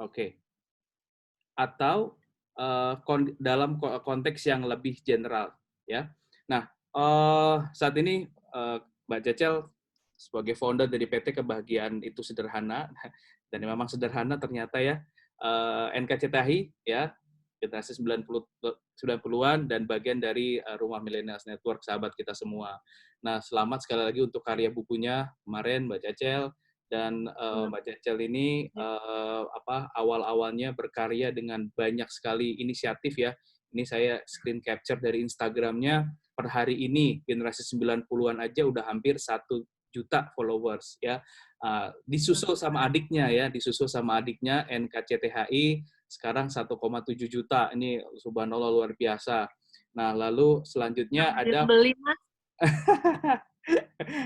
Oke. Atau dalam konteks yang lebih general, ya. Nah, saat ini Mbak Cecel sebagai founder dari PT Kebahagiaan Itu Sederhana, dan memang sederhana ternyata ya, NKCTHI ya, generasi 90-an dan bagian dari Rumah Millennials Network, sahabat kita semua. Nah, selamat sekali lagi untuk karya bukunya kemarin Mbak Cecel. Dan Mbak Cecel ini awal-awalnya berkarya dengan banyak sekali inisiatif ya. Ini saya screen capture dari Instagramnya. Per hari ini generasi 90-an aja udah hampir 1 juta followers ya. Disusul sama adiknya NKCTHI sekarang 1,7 juta. Ini subhanallah luar biasa. Nah, lalu selanjutnya ada beli Mas.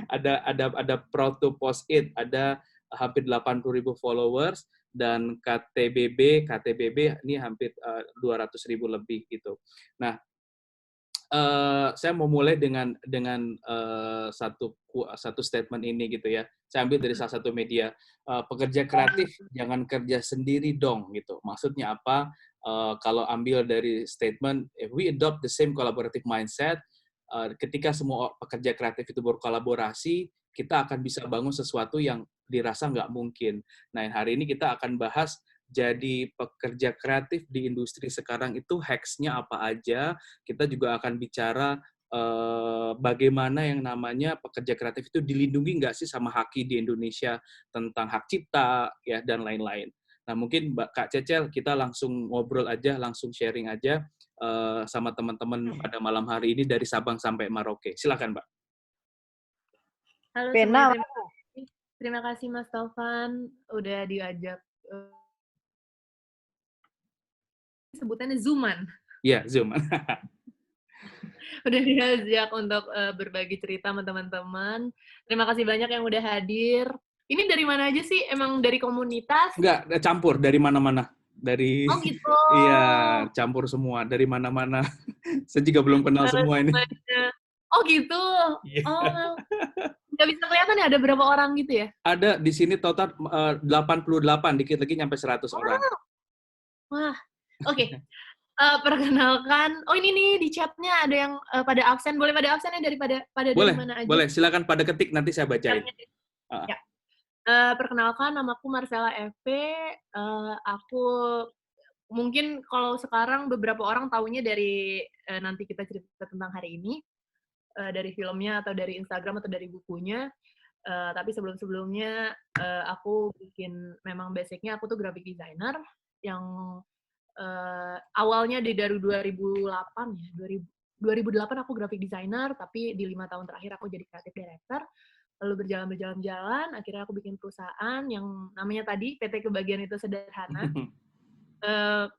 ada Proud to Post It, ada hampir 80.000 followers, dan KTBB ini hampir 200.000 lebih gitu. Nah, saya mau mulai dengan satu statement ini gitu ya. Saya ambil dari salah satu media, pekerja kreatif jangan kerja sendiri dong gitu. Maksudnya apa? Kalau ambil dari statement, if we adopt the same collaborative mindset, ketika semua pekerja kreatif itu berkolaborasi, kita akan bisa bangun sesuatu yang dirasa nggak mungkin. Nah, hari ini kita akan bahas jadi pekerja kreatif di industri sekarang itu hacks-nya apa aja. Kita juga akan bicara bagaimana yang namanya pekerja kreatif itu dilindungi nggak sih sama HAKI di Indonesia, tentang hak cipta ya dan lain-lain. Nah, mungkin Kak Cecel, kita langsung ngobrol aja, langsung sharing aja sama teman-teman pada malam hari ini dari Sabang sampai Merauke. Silakan, Mbak. Halo semuanya, terima kasih Mas Taufan udah diajak. Sebutannya Zooman. Iya, Zoom. Udah diajak untuk berbagi cerita sama teman-teman. Terima kasih banyak yang udah hadir. Ini dari mana aja sih? Emang dari komunitas? Enggak, campur dari mana-mana. Dari Oh gitu. Iya, campur semua dari mana-mana. Saya juga belum kenal semua ini. Oh gitu. Oh. Nggak bisa kelihatan ya ada berapa orang gitu ya? Ada di sini total 88, dikit lagi nyampe 100 orang. Wah. Oke. Perkenalkan, oh ini nih di chatnya ada yang pada absen, boleh pada absen ya pada dari mana aja? Boleh, silakan pada ketik, nanti saya bacain. Ya. Perkenalkan, namaku Marcella FP, aku mungkin kalau sekarang beberapa orang taunya dari nanti kita cerita tentang hari ini, dari filmnya atau dari Instagram atau dari bukunya, tapi sebelum-sebelumnya aku memang basicnya aku tuh graphic designer yang awalnya dari 2008 ya, 2008 aku graphic designer, tapi di 5 tahun terakhir aku jadi creative director. Lalu berjalan, akhirnya aku bikin perusahaan yang namanya tadi PT Kebahagiaan Itu Sederhana.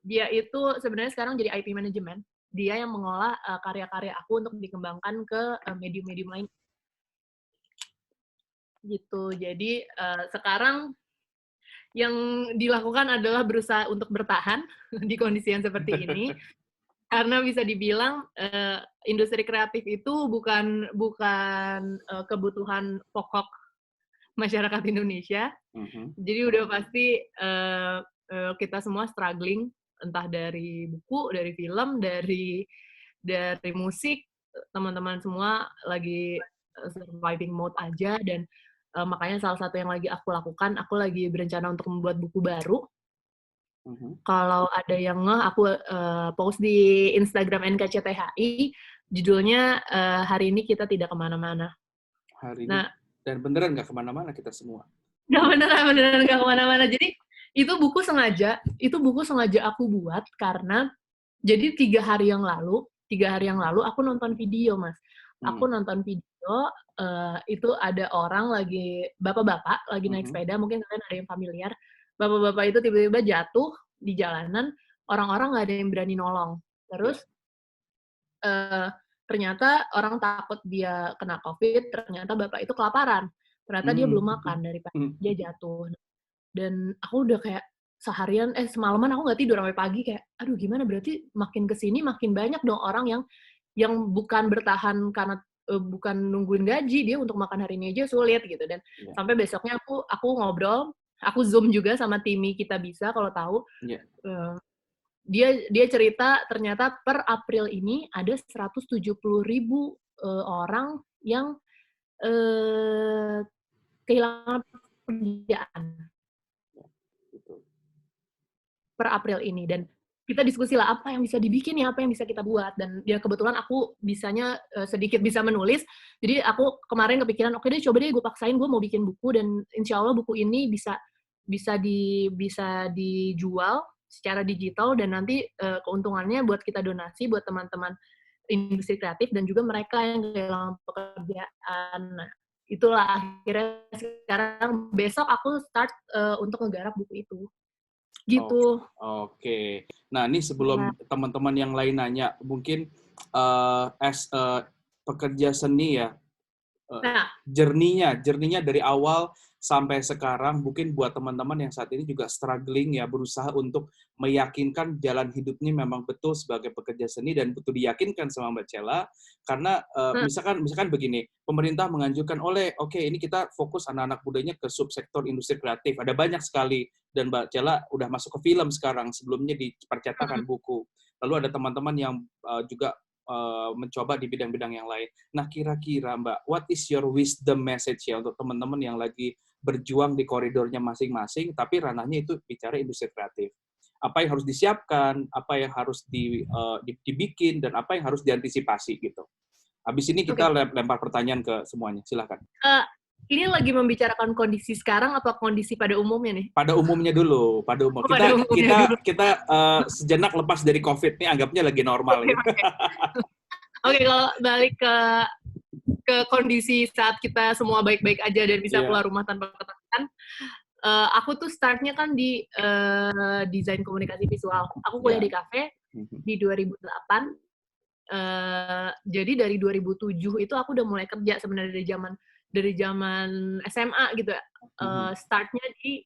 Dia itu sebenarnya sekarang jadi IP Management. Dia yang mengolah karya-karya aku untuk dikembangkan ke medium-medium lain. Gitu. Jadi sekarang yang dilakukan adalah berusaha untuk bertahan di kondisi yang seperti ini. Karena bisa dibilang industri kreatif itu bukan kebutuhan pokok masyarakat Indonesia. Jadi udah pasti kita semua struggling, entah dari buku, dari film, dari musik, teman-teman semua lagi surviving mode aja, dan makanya salah satu yang lagi aku lakukan, aku lagi berencana untuk membuat buku baru. Kalau ada yang aku post di Instagram NKCTHI, judulnya hari ini kita tidak kemana-mana. Hari ini, dan beneran nggak kemana-mana kita semua. Beneran nggak kemana-mana. Jadi itu buku sengaja aku buat karena jadi 3 hari yang lalu aku nonton video, Mas. Aku nonton video itu ada orang bapak-bapak lagi naik sepeda, mungkin kalian ada yang familiar. Bapak-bapak itu tiba-tiba jatuh di jalanan, orang-orang nggak ada yang berani nolong. Terus ternyata orang takut dia kena COVID, ternyata bapak itu kelaparan. Ternyata dia belum makan dari pagi, dia jatuh. Dan aku udah kayak semalaman aku nggak tidur sampai pagi, kayak aduh gimana, berarti makin kesini makin banyak dong orang yang bukan bertahan karena bukan nungguin gaji, dia untuk makan hari ini aja sulit gitu. Dan sampai besoknya aku ngobrol aku Zoom juga sama Timi Kita Bisa kalau tahu. Yeah. Dia cerita ternyata per April ini ada 170.000 orang yang kehilangan pekerjaan per April ini, dan kita diskusi lah apa yang bisa dibikin ya, apa yang bisa kita buat, dan ya kebetulan aku bisanya sedikit bisa menulis, jadi aku kemarin kepikiran oke deh coba deh gue paksain gue mau bikin buku, dan insya Allah buku ini bisa dijual secara digital, dan nanti keuntungannya buat kita donasi buat teman-teman industri kreatif dan juga mereka yang kehilangan pekerjaan. Nah, itulah akhirnya sekarang besok aku start untuk ngegarap buku itu. Gitu. Oke. Nah, ini sebelum teman-teman yang lain nanya, mungkin as pekerja seni ya, journey-nya dari awal sampai sekarang, mungkin buat teman-teman yang saat ini juga struggling ya, berusaha untuk meyakinkan jalan hidupnya memang betul sebagai pekerja seni dan betul diyakinkan sama Mbak Cella, karena misalkan begini, pemerintah menganjurkan oke ini kita fokus anak-anak mudanya ke subsektor industri kreatif, ada banyak sekali, dan Mbak Cella udah masuk ke film sekarang, sebelumnya di percetakan buku, lalu ada teman-teman yang juga mencoba di bidang-bidang yang lain. Nah, kira-kira Mbak, what is your wisdom message ya untuk teman-teman yang lagi berjuang di koridornya masing-masing, tapi ranahnya itu bicara industri kreatif. Apa yang harus disiapkan, apa yang harus dibikin, dan apa yang harus diantisipasi gitu. Habis ini kita lempar pertanyaan ke semuanya. Silakan. Ini lagi membicarakan kondisi sekarang atau kondisi pada umumnya nih? Pada umumnya dulu, pada umum. Kita sejenak lepas dari COVID nih, anggapnya lagi normal. Oke, kalau balik ke kondisi saat kita semua baik-baik aja dan bisa keluar rumah tanpa ketakutan, aku tuh startnya kan di desain komunikasi visual. Aku kuliah di kafe di 2008. Jadi dari 2007 itu aku udah mulai kerja sebenarnya dari zaman SMA gitu ya. Startnya di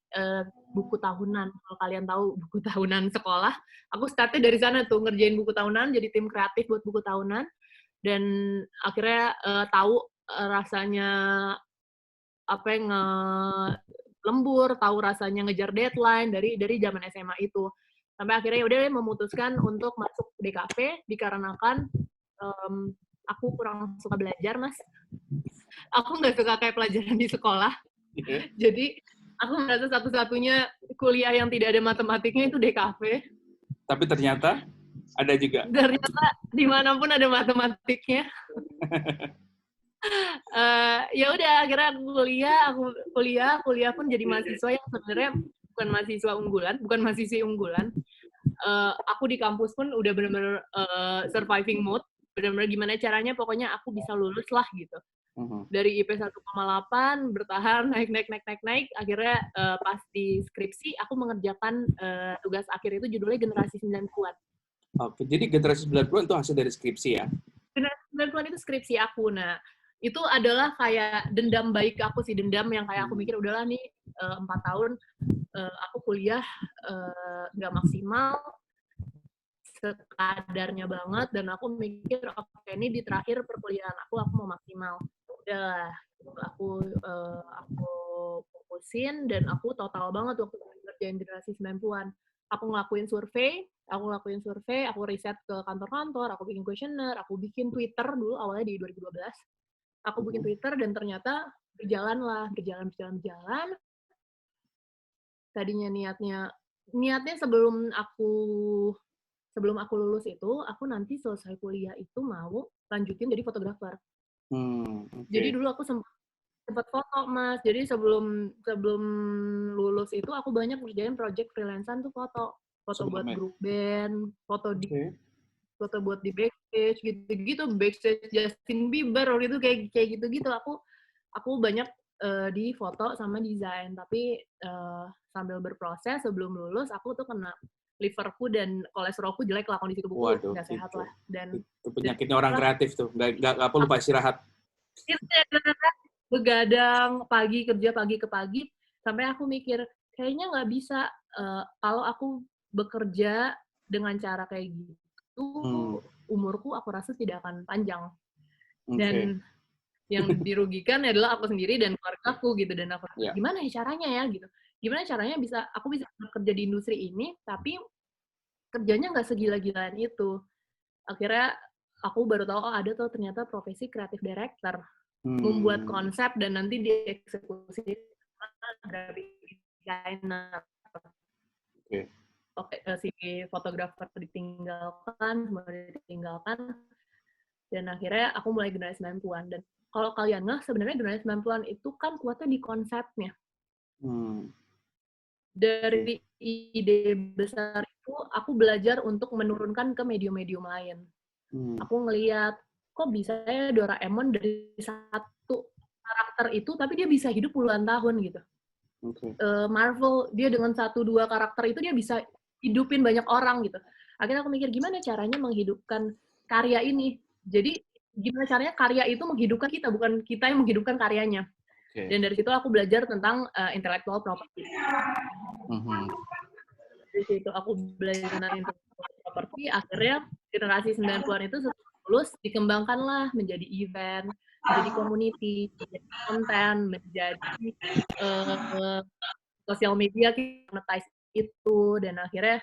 buku tahunan. Kalau kalian tahu buku tahunan sekolah, aku startnya dari sana tuh, ngerjain buku tahunan, jadi tim kreatif buat buku tahunan, dan akhirnya tahu rasanya apa yang lembur, tahu rasanya ngejar deadline dari zaman SMA itu. Sampai akhirnya udah memutuskan untuk masuk DKV dikarenakan aku kurang suka belajar, Mas. Aku nggak suka kayak pelajaran di sekolah. Jadi aku merasa satu-satunya kuliah yang tidak ada matematiknya itu DKV. Tapi ternyata ada juga. Ternyata dimanapun ada matematiknya. Ya udah, akhirnya aku kuliah pun jadi mahasiswa yang sebenarnya bukan mahasiswi unggulan. Aku di kampus pun udah benar-benar surviving mode, benar-benar gimana caranya pokoknya aku bisa lulus lah gitu. Dari IP 1,8 bertahan naik, akhirnya pas di skripsi aku mengerjakan tugas akhir itu judulnya Generasi 90-an. Oke, jadi Generasi 90-an itu hasil dari skripsi ya? Generasi 90-an itu skripsi aku. Nah, itu adalah kayak dendam baik aku sih, dendam yang kayak aku mikir udahlah nih 4 tahun aku kuliah nggak maksimal, sekadarnya banget, dan aku mikir oke ini di terakhir perkuliahan aku mau maksimal. Udah, aku fokusin dan aku total banget waktu ngerjain Generasi 90-an. Aku ngelakuin survei, aku riset ke kantor-kantor, aku bikin kuesioner, aku bikin Twitter dulu awalnya di 2012. Aku bikin Twitter dan ternyata berjalan. Tadinya niatnya sebelum aku lulus itu, aku nanti selesai kuliah itu mau lanjutin jadi fotografer. Jadi dulu aku sempat foto, Mas. Jadi sebelum lulus itu aku banyak ngerjain project freelance-an tuh foto buat grup band, foto buat di backstage gitu, backstage Justin Bieber gitu, kayak gitu. Aku banyak di foto sama desain, tapi sambil berproses sebelum lulus aku tuh kena liverku dan kolesterolku jelek lah, kondisi tubuhku nggak sehat lah. Dan itu penyakitnya orang kreatif tuh, nggak perlu lupa istirahat. Begadang pagi ke pagi sampai aku mikir kayaknya nggak bisa kalau aku bekerja dengan cara kayak gitu, umurku aku rasa tidak akan panjang. Dan yang dirugikan adalah aku sendiri dan keluargaku gitu, dan aku gimana ya caranya ya gitu. gimana caranya aku bisa kerja di industri ini, tapi kerjanya nggak segila-gilaan itu. Akhirnya aku baru tahu, oh ada tuh ternyata profesi creative director. Membuat konsep dan nanti dieksekusi graphic designer. Oke, si fotografer ditinggalkan, semua ditinggalkan, dan akhirnya aku mulai generasi 90-an. Dan kalau kalian sebenarnya generasi 90-an itu kan kuatnya di konsepnya. Dari ide besar itu, aku belajar untuk menurunkan ke medium-medium lain. Aku ngelihat, kok bisa ya Doraemon dari satu karakter itu, tapi dia bisa hidup puluhan tahun gitu. Marvel, dia dengan 1-2 karakter itu dia bisa hidupin banyak orang gitu. Akhirnya aku mikir, gimana caranya menghidupkan karya ini? Jadi, gimana caranya karya itu menghidupkan kita, bukan kita yang menghidupkan karyanya. Dan dari situ aku belajar tentang intellectual property. Dari situ aku belajar tentang intellectual property, akhirnya generasi 90-an itu setelah lulus, dikembangkanlah menjadi event, menjadi community, menjadi konten, menjadi sosial media, kita monetize itu, dan akhirnya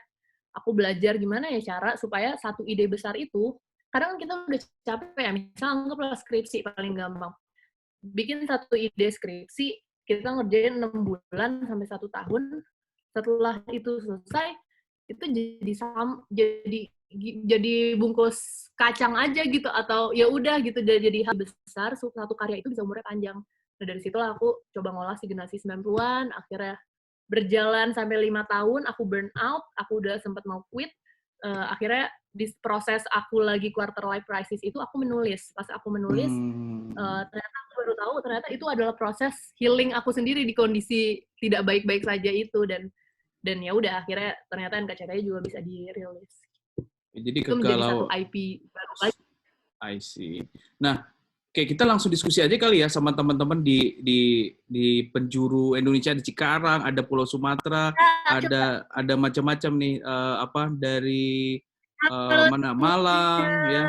aku belajar gimana ya cara supaya satu ide besar itu, kadang kita udah capek ya, misalnya anggaplah skripsi paling gampang. Bikin satu ide skripsi, kita ngerjain 6 bulan sampai 1 tahun, setelah itu selesai, itu jadi bungkus kacang aja gitu, atau ya udah gitu, jadi hal besar, satu karya itu bisa umurnya panjang. Nah dari situlah aku coba ngolah si generasi 90-an, akhirnya berjalan sampai 5 tahun, aku burn out, aku udah sempat mau quit, akhirnya di proses aku lagi quarter life crisis itu aku menulis. Pas aku menulis, ternyata aku baru tahu ternyata itu adalah proses healing aku sendiri di kondisi tidak baik-baik saja itu, dan ya udah akhirnya ternyata NKCTI juga bisa dirilis. Jadi itu menjadi satu IP baru lagi. I see. Nah, kayak kita langsung diskusi aja kali ya sama teman-teman di penjuru Indonesia, di Cikarang, ada Pulau Sumatera, ada macam-macam nih, dari mana, Malang, ya,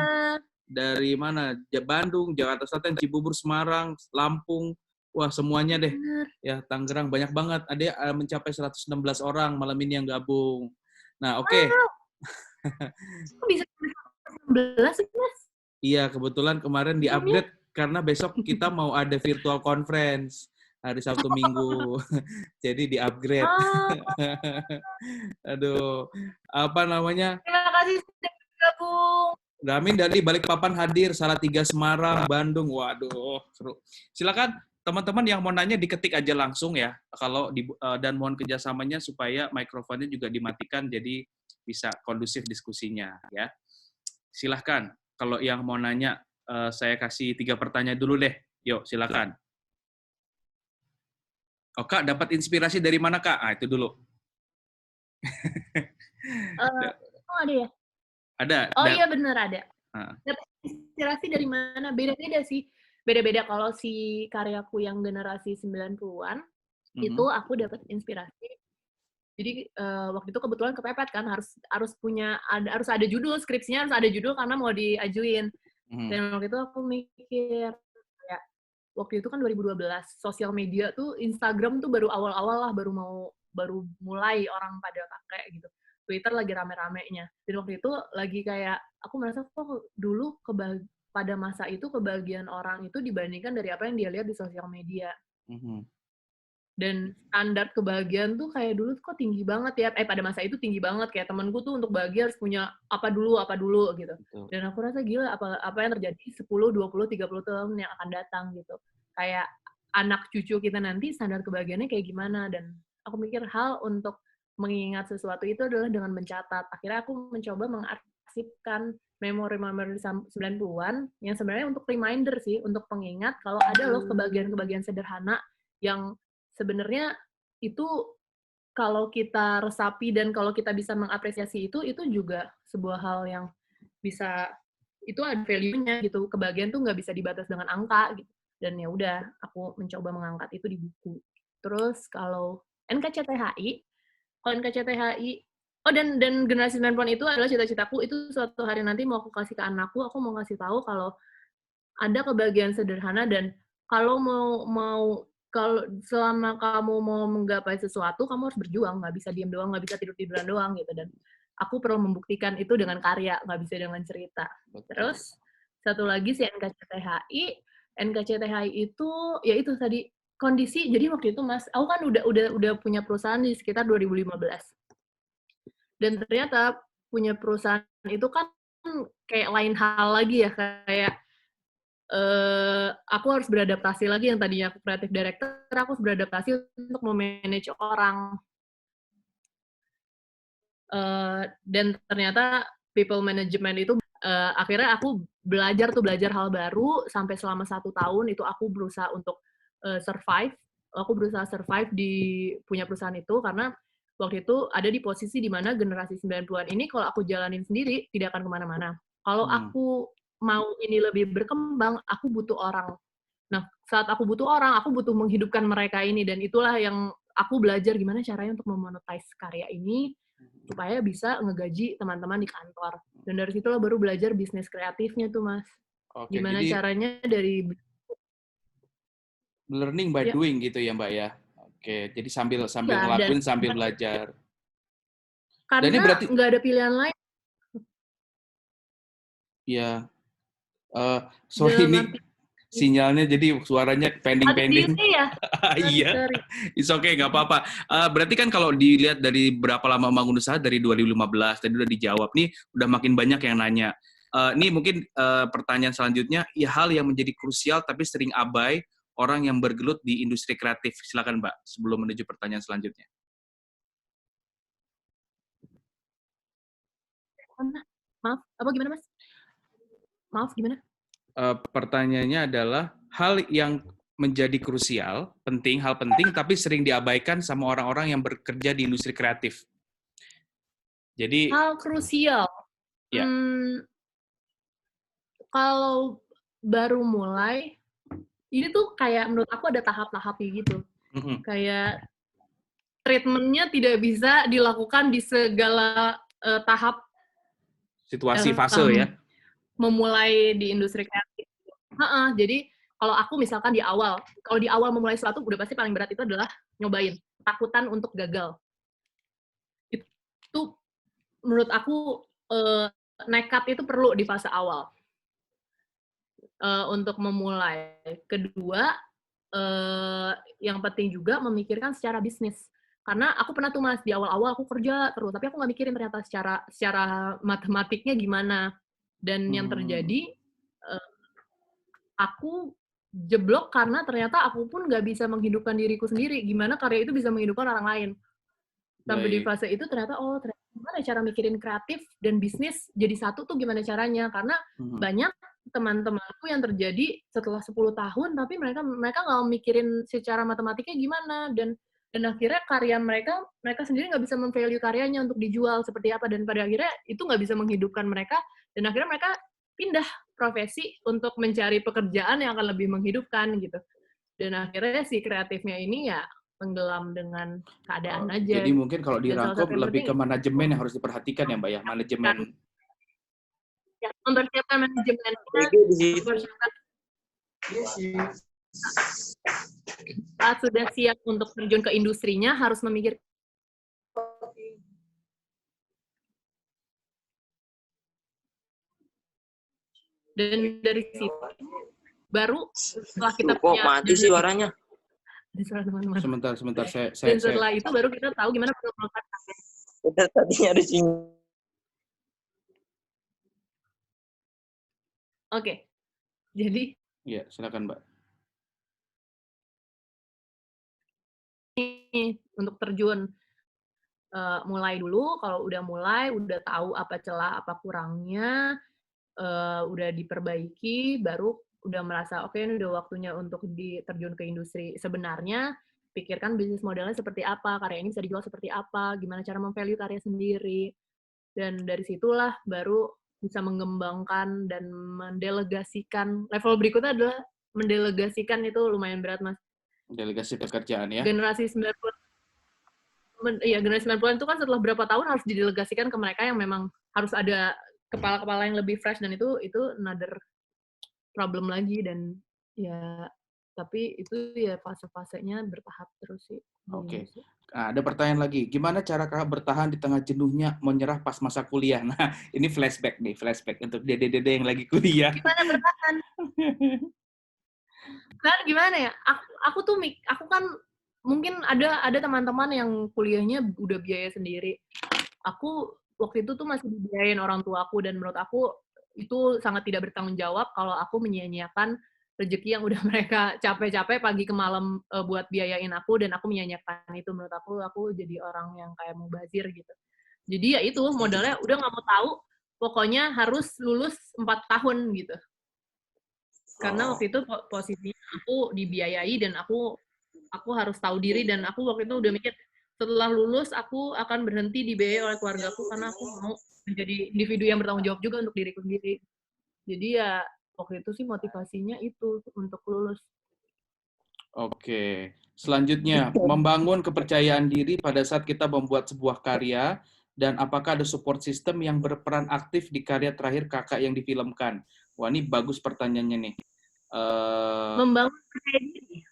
dari mana, Bandung, Jakarta Selatan, Cibubur, Semarang, Lampung, wah semuanya deh, ya, Tangerang, banyak banget, ada mencapai 116 orang malam ini yang gabung. Nah, oke. Kok bisa 116 sih, Mas? Iya, kebetulan kemarin di-upgrade karena besok kita mau ada virtual conference hari Sabtu Minggu. Jadi di-upgrade. Aduh, apa namanya? Terima kasih sudah bergabung. Ramin dari Balikpapan hadir, Salatiga Semarang, Bandung. Waduh, seru. Silakan teman-teman yang mau nanya diketik aja langsung ya. Kalau dan mohon kerjasamanya supaya mikrofonnya juga dimatikan jadi bisa kondusif diskusinya ya. Silahkan. Kalau yang mau nanya, saya kasih 3 pertanyaan dulu deh. Yuk, silakan. Oh, Kak, dapat inspirasi dari mana, Kak? Ah, itu dulu. Ada ya? Ada. Oh iya, bener ada. Dapat inspirasi dari mana? Beda-beda sih. Beda-beda. Kalau si karyaku yang generasi 90-an, itu aku dapat inspirasi. Jadi waktu itu kebetulan kepepet kan, harus ada judul, skripsinya harus ada judul karena mau diajuin. Dan waktu itu aku mikir, kayak waktu itu kan 2012, sosial media tuh, Instagram tuh baru awal-awal lah, baru mulai orang pada pakai gitu. Twitter lagi rame-ramenya. Dan waktu itu lagi kayak, aku merasa kok dulu pada masa itu kebahagiaan orang itu dibandingkan dari apa yang dia lihat di sosial media. Dan standar kebahagiaan tuh kayak dulu kok tinggi banget ya, pada masa itu tinggi banget, kayak temenku tuh untuk bahagia harus punya apa dulu gitu. Dan aku rasa gila apa yang terjadi 10, 20, 30 tahun yang akan datang gitu. Kayak anak cucu kita nanti standar kebahagiaannya kayak gimana, dan aku mikir hal untuk mengingat sesuatu itu adalah dengan mencatat. Akhirnya aku mencoba mengarsipkan memori-memori 90-an yang sebenarnya untuk reminder sih, untuk pengingat kalau ada loh kebahagiaan-kebahagiaan sederhana yang sebenarnya itu kalau kita resapi dan kalau kita bisa mengapresiasi itu juga sebuah hal yang bisa, itu ada value-nya gitu. Kebahagiaan tuh nggak bisa dibatas dengan angka gitu. Dan ya udah, aku mencoba mengangkat itu di buku. Terus kalau NKCTHI, dan generasi 90-an itu adalah cita-citaku, itu suatu hari nanti mau aku kasih ke anakku, aku mau kasih tahu kalau ada kebahagiaan sederhana, dan kalau mau kalau selama kamu mau menggapai sesuatu, kamu harus berjuang, nggak bisa diem doang, nggak bisa tidur-tiduran doang gitu. Dan aku perlu membuktikan itu dengan karya, nggak bisa dengan cerita. Terus satu lagi si NKCTHI. NKCTHI itu ya itu tadi kondisi. Jadi waktu itu Mas, aku kan udah punya perusahaan di sekitar 2015. Dan ternyata punya perusahaan itu kan kayak lain hal lagi ya, kayak aku harus beradaptasi lagi. Yang tadinya aku creative director, aku harus beradaptasi untuk memanage orang. Dan ternyata people management itu akhirnya aku belajar hal baru sampai selama 1 tahun itu aku berusaha untuk survive. Aku berusaha survive di punya perusahaan itu karena waktu itu ada di posisi di mana generasi 90-an ini kalau aku jalanin sendiri tidak akan kemana-mana. Kalau aku mau ini lebih berkembang, aku butuh orang. Nah, saat aku butuh orang, aku butuh menghidupkan mereka ini, dan itulah yang aku belajar gimana caranya untuk memonetize karya ini supaya bisa ngegaji teman-teman di kantor. Dan dari situlah baru belajar bisnis kreatifnya tuh, Mas. Oke, Gimana jadi caranya dari learning by ya, doing gitu ya, Mbak ya. Oke, jadi sambil ya, dan ngelakuin sambil belajar. Dan ini karena berarti nggak ada pilihan lain ya sorry dalam ini arti sinyalnya jadi suaranya ada pending-pending. delay ya. Iya, Sorry. it's okay, nggak apa-apa. Berarti kan kalau dilihat dari berapa lama membangun usaha, dari 2015, tadi udah dijawab nih, udah makin banyak yang nanya. Ini mungkin pertanyaan selanjutnya, ya hal yang menjadi krusial tapi sering abai orang yang bergelut di industri kreatif. Silakan Mbak, sebelum menuju pertanyaan selanjutnya. Maaf, apa gimana, Mas? Maaf, gimana? Pertanyaannya adalah hal yang menjadi krusial, hal penting, tapi sering diabaikan sama orang-orang yang bekerja di industri kreatif. Jadi, Hal krusial. ya. Kalau baru mulai, ini tuh kayak menurut aku ada tahap-tahapnya gitu. Kayak treatment-nya tidak bisa dilakukan di segala tahap Situasi, fase ya. memulai di industri kreatif. Jadi kalau aku misalkan kalau di awal memulai sesuatu, udah pasti paling berat itu adalah nyobain, takutan untuk gagal. Itu menurut aku nekat itu perlu di fase awal untuk memulai. Kedua, yang penting juga memikirkan secara bisnis. Karena aku pernah tuh Mas, di awal-awal aku kerja terus, tapi aku nggak mikirin ternyata secara matematiknya gimana. Dan yang terjadi, aku jeblok karena ternyata aku pun nggak bisa menghidupkan diriku sendiri. Gimana karya itu bisa menghidupkan orang lain. Sampai di fase itu ternyata, ternyata gimana cara mikirin kreatif dan bisnis jadi satu tuh gimana caranya. Karena banyak teman-temanku yang terjadi setelah 10 tahun, tapi mereka nggak mikirin secara matematiknya gimana. Dan akhirnya karya mereka sendiri nggak bisa memvalue karyanya untuk dijual seperti apa. Dan pada akhirnya itu nggak bisa menghidupkan mereka. Dan akhirnya mereka pindah profesi untuk mencari pekerjaan yang akan lebih menghidupkan gitu. Dan akhirnya si kreatifnya ini ya tenggelam dengan keadaan aja. Jadi mungkin kalau dirangkum lebih ke manajemen yang harus diperhatikan ya Mbak ya, manajemen. Ya, mempersiapkan manajemen. Saat sudah siap untuk terjun ke industrinya, harus memikirkan. Dan dari situ baru setelah kita punya mati sih suaranya. Sebentar saya dan setelah itu baru kita tahu gimana pengembangan. Udah tadinya ada sini. Oke. Jadi ya, silakan Mbak. Untuk terjun mulai dulu, kalau udah mulai, udah tahu apa celah, apa kurangnya, udah diperbaiki, baru udah merasa oke, ini udah waktunya untuk terjun ke industri. Sebenarnya pikirkan bisnis modelnya seperti apa, karya ini bisa dijual seperti apa, gimana cara memvalue karya sendiri, dan dari situlah baru bisa mengembangkan dan mendelegasikan. Level berikutnya adalah mendelegasikan, itu lumayan berat Mas. Delegasi pekerjaan ya. Generasi 90-an itu kan setelah berapa tahun harus didelegasikan ke mereka yang memang harus ada kepala-kepala yang lebih fresh, dan itu another problem lagi. Dan ya Tapi itu ya fase-fasenya bertahap terus sih. Oke. Nah, ada pertanyaan lagi. Gimana cara Kakak bertahan di tengah jenuhnya menyerah pas masa kuliah? Nah, ini flashback untuk dede-dede yang lagi kuliah. Gimana bertahan? Kan gimana ya? Aku kan mungkin ada teman-teman yang kuliahnya udah biaya sendiri. Aku waktu itu tuh masih dibiayain orang tua aku, dan menurut aku itu sangat tidak bertanggung jawab kalau aku menyia-nyiakan rezeki yang udah mereka capek-capek pagi ke malam buat biayain aku, dan aku menyia-nyiakan itu. Menurut aku jadi orang yang kayak mubazir gitu. Jadi ya itu modalnya udah nggak mau tahu, pokoknya harus lulus 4 tahun gitu. Karena waktu itu posisinya aku dibiayai dan aku harus tahu diri, dan aku waktu itu udah mikir setelah lulus aku akan berhenti dibiayai oleh keluargaku karena aku mau menjadi individu yang bertanggung jawab juga untuk diriku sendiri. Jadi ya waktu itu sih motivasinya itu untuk lulus. Oke. Selanjutnya, membangun kepercayaan diri pada saat kita membuat sebuah karya, dan apakah ada support system yang berperan aktif di karya terakhir Kakak yang difilmkan? Wah, ini bagus pertanyaannya nih. Membangun percaya diri.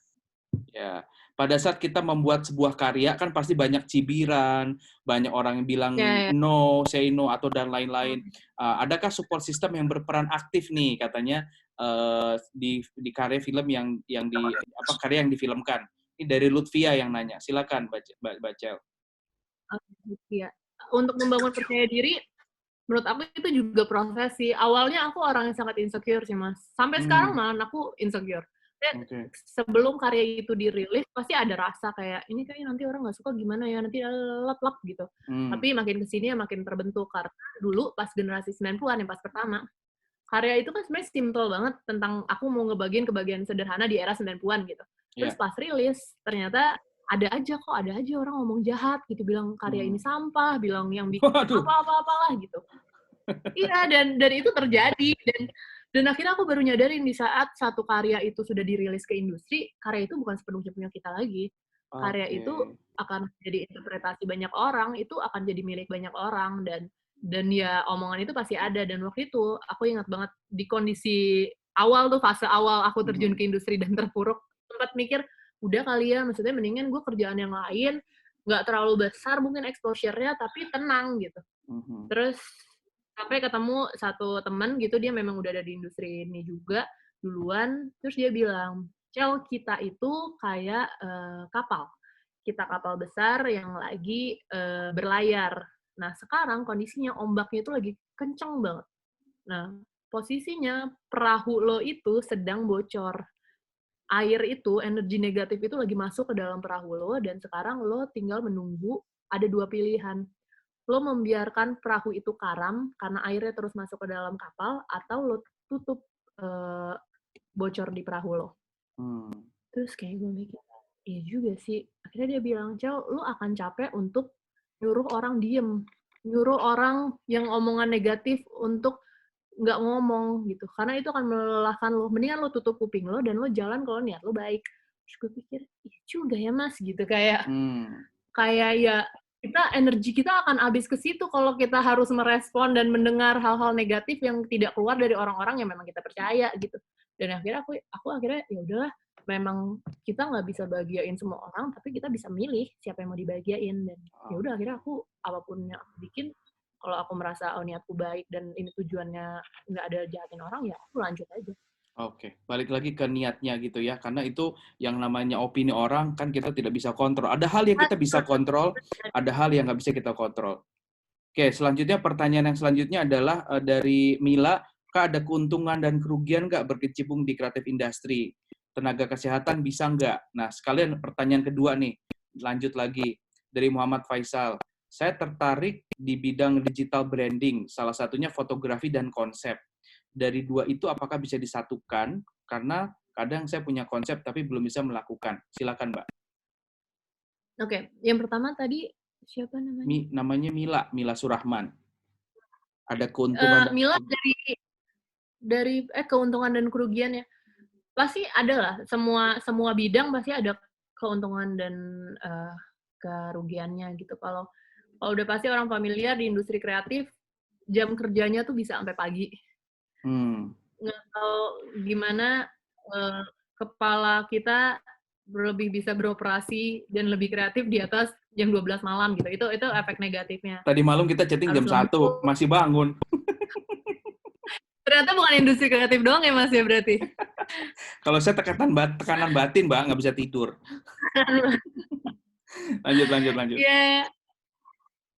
Ya, pada saat kita membuat sebuah karya kan pasti banyak cibiran, banyak orang yang bilang no, say no, atau dan lain-lain. Adakah support system yang berperan aktif nih katanya di karya film karya yang difilmkan? Ini dari Lutfia yang nanya. Silakan Bacel. Ya. Untuk membangun percaya diri, menurut aku itu juga proses sih. Awalnya aku orang yang sangat insecure sih, Mas. Sampai sekarang malah aku insecure. Sebelum karya itu dirilis, pasti ada rasa kayak, ini kayaknya nanti orang nggak suka gimana ya, nanti lep-lep gitu. Tapi makin kesini ya makin terbentuk. Karena dulu pas generasi 90-an yang pas pertama, karya itu kan sebenarnya simple banget tentang aku mau ngebagiin kebahagiaan sederhana di era 90-an gitu. Terus pas rilis, ternyata ada aja orang ngomong jahat gitu, bilang karya ini sampah, bilang yang bikin apa-apalah gitu. Iya, dan itu terjadi, dan akhirnya aku baru nyadarin di saat satu karya itu sudah dirilis ke industri, karya itu bukan sepenuhnya punya kita lagi. Karya itu akan jadi interpretasi banyak orang, itu akan jadi milik banyak orang, dan ya omongan itu pasti ada. Dan waktu itu aku ingat banget di kondisi awal tuh, fase awal aku terjun ke industri dan terpuruk, sempat mikir, udah kali ya, maksudnya mendingan gue kerjaan yang lain, nggak terlalu besar mungkin exposure-nya, tapi tenang gitu. Terus sampai ketemu satu teman gitu, dia memang udah ada di industri ini juga duluan, terus dia bilang, Cel, kita itu kayak kapal. Kita kapal besar yang lagi berlayar. Nah, sekarang kondisinya ombaknya itu lagi kenceng banget. Nah, posisinya perahu lo itu sedang bocor. Air itu, energi negatif itu lagi masuk ke dalam perahu lo, dan sekarang lo tinggal menunggu, ada dua pilihan. Lo membiarkan perahu itu karam karena airnya terus masuk ke dalam kapal, atau lo tutup bocor di perahu lo. Terus kayak gue mikir, iya juga sih. Akhirnya dia bilang, Cel, lo akan capek untuk nyuruh orang diem. Nyuruh orang yang omongan negatif untuk nggak ngomong gitu. Karena itu akan melelahkan lo. Mendingan lo tutup kuping lo dan lo jalan kalau niat lo baik. Terus gue pikir, iya juga ya Mas, gitu. Kayak ya energi kita akan habis ke situ kalau kita harus merespon dan mendengar hal-hal negatif yang tidak keluar dari orang-orang yang memang kita percaya gitu. Dan akhirnya aku akhirnya ya udahlah, memang kita nggak bisa bahagiain semua orang, tapi kita bisa milih siapa yang mau dibahagiain. Dan ya udah, akhirnya aku apapun yang aku bikin, kalau aku merasa niatku baik dan ini tujuannya nggak ada jahatin orang, ya aku lanjut aja. Oke, balik lagi ke niatnya gitu ya, karena itu yang namanya opini orang kan kita tidak bisa kontrol. Ada hal yang kita bisa kontrol, ada hal yang nggak bisa kita kontrol. Oke, selanjutnya pertanyaan yang selanjutnya adalah dari Mila, Kak, ada keuntungan dan kerugian nggak berkecimpung di kreatif industri? Tenaga kesehatan bisa nggak? Nah, sekalian pertanyaan kedua nih, lanjut lagi dari Muhammad Faisal. Saya tertarik di bidang digital branding, salah satunya fotografi dan konsep. Dari dua itu apakah bisa disatukan? Karena kadang saya punya konsep tapi belum bisa melakukan. Silakan, Mbak. Oke, yang pertama tadi siapa namanya? Namanya Mila Surahman. Ada keuntungan. Mila dari keuntungan dan kerugiannya. Pasti ada lah, semua bidang pasti ada keuntungan dan kerugiannya gitu. Kalau udah pasti orang familiar di industri kreatif, jam kerjanya tuh bisa sampai pagi. Nggak tahu gimana kepala kita lebih bisa beroperasi dan lebih kreatif di atas jam 12 malam gitu. Itu efek negatifnya. Tadi malam kita chatting jam 1, masih bangun. Ternyata bukan industri kreatif doang ya Mas ya berarti. Kalau saya tekanan batin, Mbak, nggak bisa tidur. Lanjut. Ya,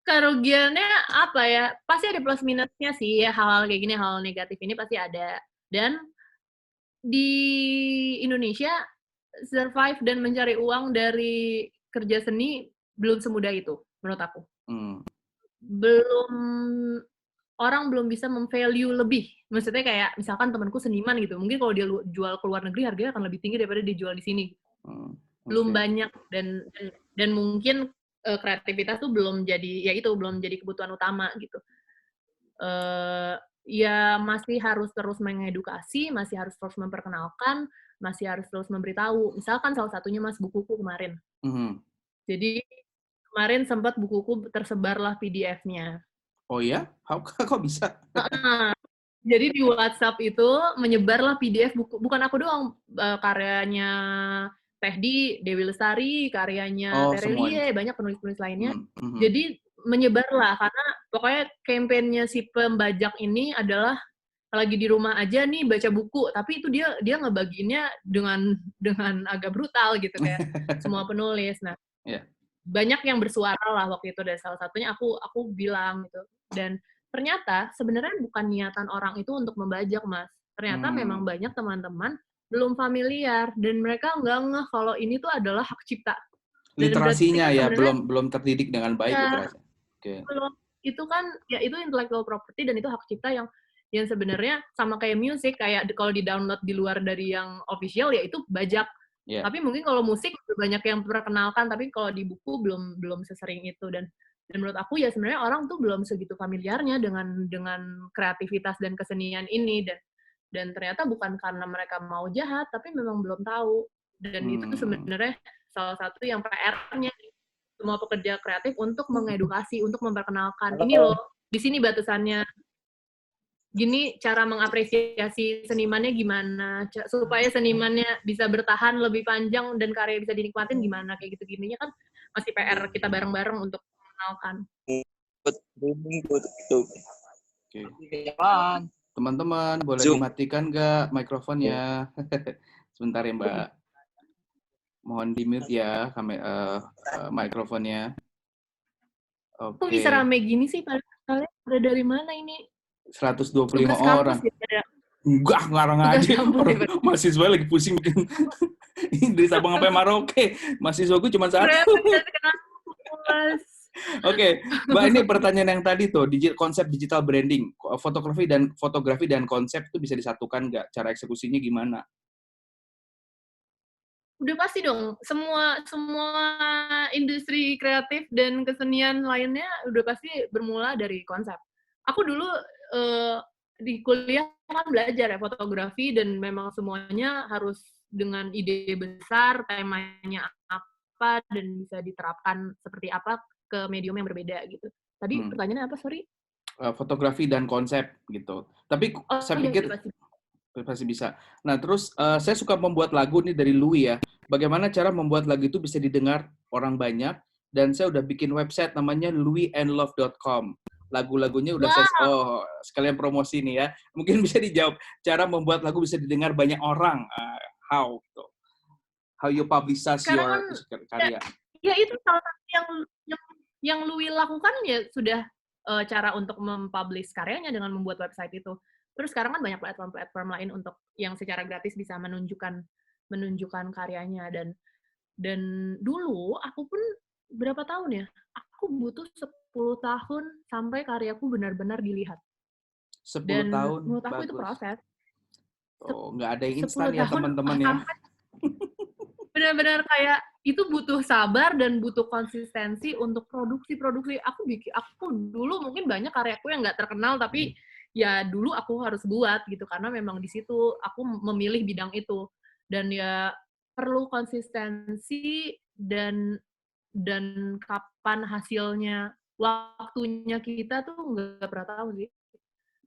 kerugiannya apa ya? Pasti ada plus minusnya sih ya, hal-hal kayak gini, hal negatif ini pasti ada. Dan di Indonesia survive dan mencari uang dari kerja seni belum semudah itu menurut aku. Belum, orang belum bisa memvalue lebih. Maksudnya kayak misalkan temanku seniman gitu, mungkin kalau dia jual ke luar negeri harganya akan lebih tinggi daripada dia jual di sini. Belum banyak dan mungkin kreativitas tuh belum jadi kebutuhan utama gitu. Ya masih harus terus mengedukasi, masih harus terus memperkenalkan, masih harus terus memberitahu. Misalkan salah satunya Mas bukuku kemarin. Jadi kemarin sempat bukuku tersebarlah PDF-nya. Oh ya? Kok bisa? Jadi di WhatsApp itu menyebarlah PDF buku, bukan aku doang, karyanya Tehdi, Dewi Lestari, karyanya Terelie, banyak penulis-penulis lainnya. Jadi menyebarlah karena pokoknya kampanyenya si pembajak ini adalah lagi di rumah aja nih baca buku, tapi itu dia ngebagiinnya dengan agak brutal gitu kayak semua penulis. Nah, banyak yang bersuara lah waktu itu, dan salah satunya aku bilang gitu. Dan ternyata sebenarnya bukan niatan orang itu untuk membajak, Mas. Ternyata memang banyak teman-teman belum familiar dan mereka nggak ngeh kalau ini tuh adalah hak cipta. Literasinya ya belum terdidik dengan baik literasi. Itu kan ya itu intellectual property dan itu hak cipta yang sebenarnya sama kayak musik, kayak kalau di-download di luar dari yang official ya itu bajak. Tapi mungkin kalau musik banyak yang perkenalkan, tapi kalau di buku belum sesering itu. Dan menurut aku ya sebenarnya orang tuh belum segitu familiarnya dengan kreativitas dan kesenian ini, dan ternyata bukan karena mereka mau jahat, tapi memang belum tahu. Dan itu sebenarnya salah satu yang PR-nya semua pekerja kreatif untuk mengedukasi, untuk memperkenalkan. Ini loh, di sini batasannya. Gini cara mengapresiasi senimannya gimana, supaya senimannya bisa bertahan lebih panjang dan karya bisa dinikmatin gimana, kayak gitu-gininya kan masih PR kita bareng-bareng untuk mengenalkan. Teman-teman, boleh dimatikan nggak mikrofonnya? Sebentar ya, Mbak. Mohon di-mute ya mikrofonnya. Kok bisa rame gini sih? Kalian ada dari mana ini? 125 orang. Ya, Enggak, ngarang aja. Mahasiswa lagi pusing bikin. Dari Sabang sampai Merauke. Mahasiswaku cuma satu. Oke, Mbak, ini pertanyaan yang tadi tuh, konsep digital branding, fotografi dan konsep itu bisa disatukan nggak? Cara eksekusinya gimana? Udah pasti dong, semua industri kreatif dan kesenian lainnya udah pasti bermula dari konsep. Aku dulu di kuliah kan belajar ya fotografi, dan memang semuanya harus dengan ide besar, temanya apa, dan bisa diterapkan seperti apa ke medium yang berbeda gitu. Tadi pertanyaannya apa, sorry? Fotografi dan konsep gitu. Tapi saya pikir pasti bisa. Nah, terus saya suka membuat lagu nih dari Louis ya. Bagaimana cara membuat lagu itu bisa didengar orang banyak, dan saya udah bikin website namanya louisandlove.com. Lagu-lagunya udah sekalian promosi nih ya. Mungkin bisa dijawab, cara membuat lagu bisa didengar banyak orang. How gitu. How you publicize your karya. Ya itu salah satu yang Louis lakukan ya, sudah cara untuk mempublish karyanya dengan membuat website itu. Terus sekarang kan banyak platform-platform lain untuk yang secara gratis bisa menunjukkan karyanya, dan dulu aku pun berapa tahun ya? Aku butuh 10 tahun sampai karyaku benar-benar dilihat. 10 tahun. Menurut aku itu proses. Oh, nggak ada yang instan ya teman-teman ya. Benar-benar kayak itu butuh sabar dan butuh konsistensi untuk produksi. Aku dulu mungkin banyak karyaku yang nggak terkenal, tapi ya dulu aku harus buat gitu karena memang di situ aku memilih bidang itu, dan ya perlu konsistensi dan kapan hasilnya, waktunya kita tuh nggak pernah tahu sih.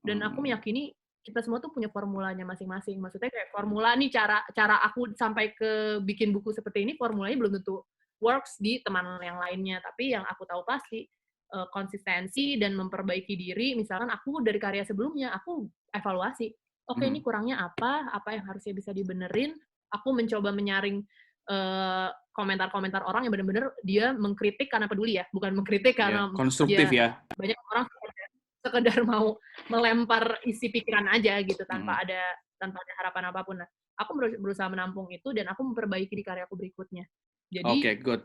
Dan aku meyakini kita semua tuh punya formulanya masing-masing. Maksudnya kayak formula nih, cara aku sampai ke bikin buku seperti ini, formulanya belum tentu works di teman yang lainnya. Tapi yang aku tahu pasti konsistensi dan memperbaiki diri. Misalkan aku dari karya sebelumnya, aku evaluasi. Oke, ini kurangnya apa yang harusnya bisa dibenerin. Aku mencoba menyaring komentar-komentar orang yang benar-benar dia mengkritik karena peduli ya, bukan mengkritik karena konstruktif ya. Banyak orang sekedar mau melempar isi pikiran aja gitu tanpa ada harapan apapun. Nah, aku berusaha menampung itu dan aku memperbaiki di karyaku berikutnya. Jadi good.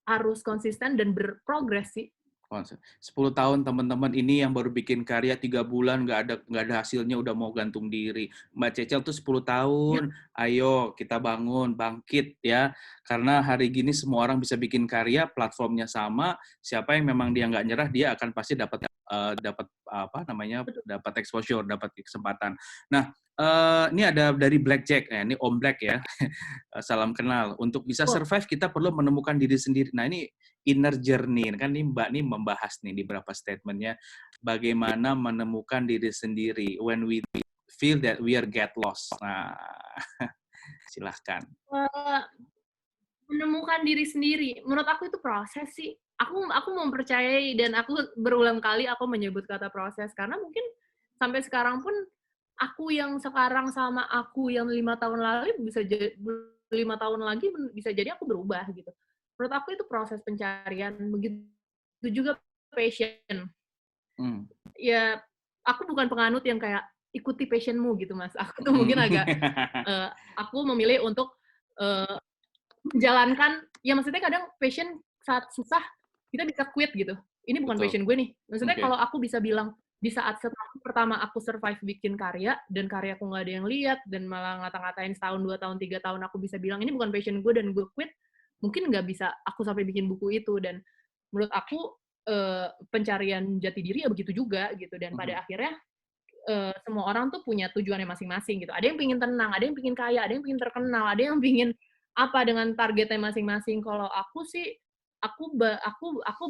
Harus konsisten dan berprogres sih. 10 tahun teman-teman ini yang baru bikin karya 3 bulan nggak ada hasilnya udah mau gantung diri. Mbak Cecel tuh 10 tahun, ayo kita bangkit ya. Karena hari gini semua orang bisa bikin karya, platformnya sama. Siapa yang memang dia nggak nyerah, dia akan pasti dapat dapat exposure, dapat kesempatan. Nah, ini ada dari Blackjack, ini Om Black ya. Salam kenal. Untuk bisa survive kita perlu menemukan diri sendiri. Nah ini inner journey, kan ini Mbak nih membahas nih di beberapa statementnya bagaimana menemukan diri sendiri when we feel that we are get lost. Nah, silahkan. Menemukan diri sendiri, menurut aku itu proses sih. Aku mempercayai dan aku berulang kali aku menyebut kata proses karena mungkin sampai sekarang pun aku yang sekarang sama aku yang 5 tahun lalu 5 tahun lagi bisa jadi aku berubah gitu. Menurut aku itu proses pencarian, begitu juga passion. Ya, aku bukan penganut yang kayak ikuti passionmu gitu, Mas. Aku tuh mungkin agak, aku memilih untuk menjalankan, ya maksudnya kadang passion saat susah, kita bisa quit gitu. Ini bukan passion gue nih. Maksudnya kalau aku bisa bilang, di saat pertama aku survive bikin karya, dan karyaku nggak ada yang lihat, dan malah ngata-ngatain setahun, 2 tahun, 3 tahun, aku bisa bilang, ini bukan passion gue, dan gue quit, mungkin nggak bisa aku sampai bikin buku itu. Dan menurut aku, pencarian jati diri ya begitu juga, gitu. Dan pada akhirnya, semua orang tuh punya tujuannya masing-masing, gitu. Ada yang pingin tenang, ada yang pingin kaya, ada yang pingin terkenal, ada yang pingin apa dengan targetnya masing-masing. Kalau aku sih, aku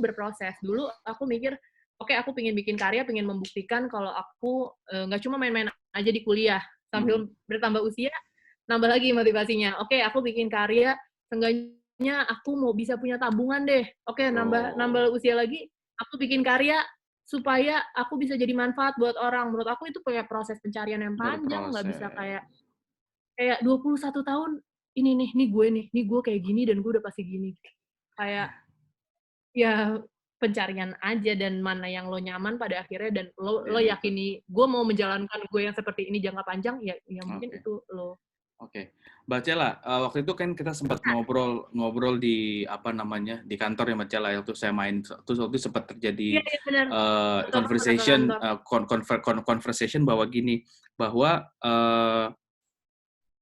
berproses. Dulu aku mikir, oke, aku pengen bikin karya, pengen membuktikan kalau aku nggak cuma main-main aja di kuliah. Sambil bertambah usia, nambah lagi motivasinya. Oke, aku bikin karya, seenggaknya aku mau bisa punya tabungan deh. Oke, nambah usia lagi, aku bikin karya supaya aku bisa jadi manfaat buat orang. Menurut aku itu kayak proses pencarian yang panjang, nggak bisa kayak 21 tahun, ini gue kayak gini dan gue udah pasti gini. Kayak, ya pencarian aja dan mana yang lo nyaman pada akhirnya dan lo yakini gue mau menjalankan gue yang seperti ini jangka panjang, ya mungkin itu lo. Oke. Mbak Cela, waktu itu kan kita sempat ngobrol di di kantor ya Mbak Cela, waktu saya main, terus waktu itu sempat terjadi conversation bahwa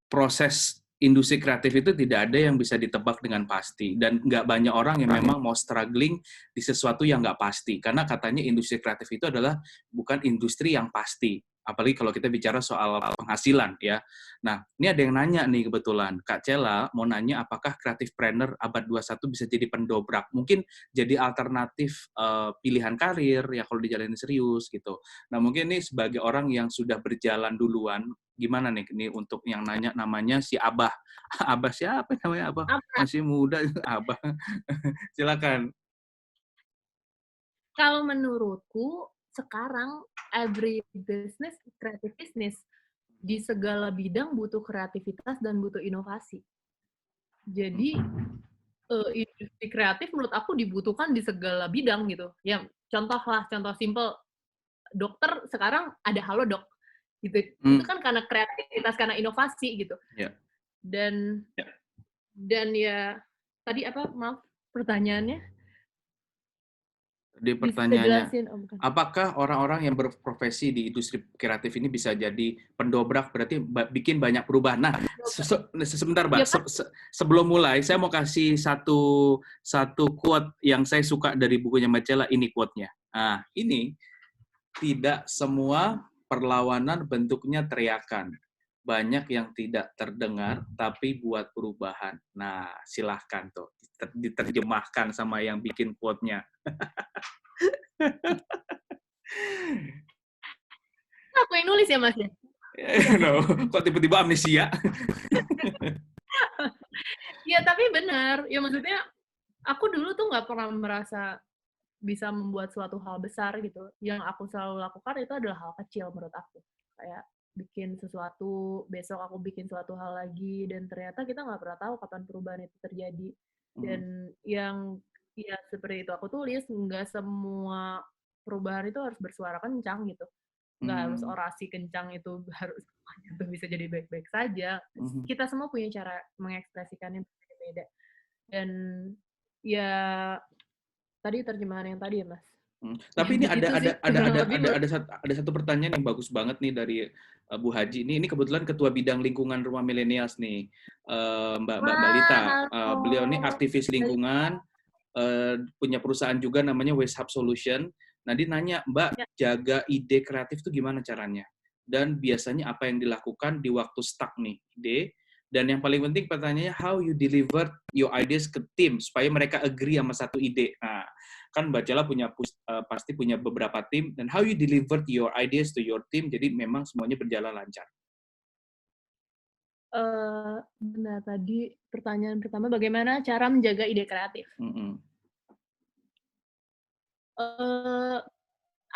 proses industri kreatif itu tidak ada yang bisa ditebak dengan pasti dan nggak banyak orang yang memang mau struggling di sesuatu yang nggak pasti karena katanya industri kreatif itu adalah bukan industri yang pasti. Apalagi kalau kita bicara soal penghasilan ya. Nah, ini ada yang nanya nih kebetulan. Kak Cela mau nanya apakah kreatifpreneur abad 21 bisa jadi pendobrak? Mungkin jadi alternatif pilihan karir ya kalau dijalanin serius gitu. Nah, mungkin ini sebagai orang yang sudah berjalan duluan, gimana nih ini untuk yang nanya namanya si Abah. Abah siapa namanya Abah? Masih muda Abah. Silakan. Kalau menurutku sekarang every business, creative business, di segala bidang butuh kreativitas dan butuh inovasi. Jadi industri kreatif menurut aku dibutuhkan di segala bidang gitu. Ya contoh simple, dokter sekarang ada Halodoc gitu. Itu kan karena kreativitas, karena inovasi gitu. Dan ya tadi apa, maaf pertanyaannya? Di pertanyaannya, apakah orang-orang yang berprofesi di industri kreatif ini bisa jadi pendobrak, berarti bikin banyak perubahan? Nah, sebentar Mbak, sebelum mulai, saya mau kasih satu quote yang saya suka dari bukunya Mbak Cela, ini quote-nya. Nah, ini, tidak semua perlawanan bentuknya teriakan. Banyak yang tidak terdengar, tapi buat perubahan. Nah, silahkan tuh, diterjemahkan sama yang bikin quote-nya. Aku yang nulis nulis ya Mas ya? No, kok tiba-tiba amnesia? Iya tapi benar, ya maksudnya aku dulu tuh nggak pernah merasa bisa membuat suatu hal besar gitu. Yang aku selalu lakukan itu adalah hal kecil menurut aku. Kayak bikin sesuatu, besok aku bikin suatu hal lagi, dan ternyata kita nggak pernah tahu kapan perubahan itu terjadi. Dan yang ya seperti itu aku tulis, nggak semua perubahan itu harus bersuara kencang gitu. Nggak harus orasi kencang itu harus itu bisa jadi baik-baik saja. Kita semua punya cara mengekspresikannya berbeda. Dan ya tadi terjemahan yang tadi ya Mas. Tapi ini Begitu sih, kurang lebih. ada satu pertanyaan yang bagus banget nih dari Bu Haji. Ini kebetulan ketua bidang lingkungan rumah milenials nih, Mbak Lita. Beliau ini aktivis lingkungan, punya perusahaan juga namanya Waste Hub Solution. Nah, dia nanya, Mbak, jaga ide kreatif itu gimana caranya? Dan biasanya apa yang dilakukan di waktu stuck nih ide? Dan yang paling penting pertanyaannya, how you deliver your ideas ke tim supaya mereka agree sama satu ide. Nah, kan Mbak Cela pasti punya beberapa tim, dan how you deliver your ideas to your team, jadi memang semuanya berjalan lancar. Nah, tadi pertanyaan pertama, bagaimana cara menjaga ide kreatif?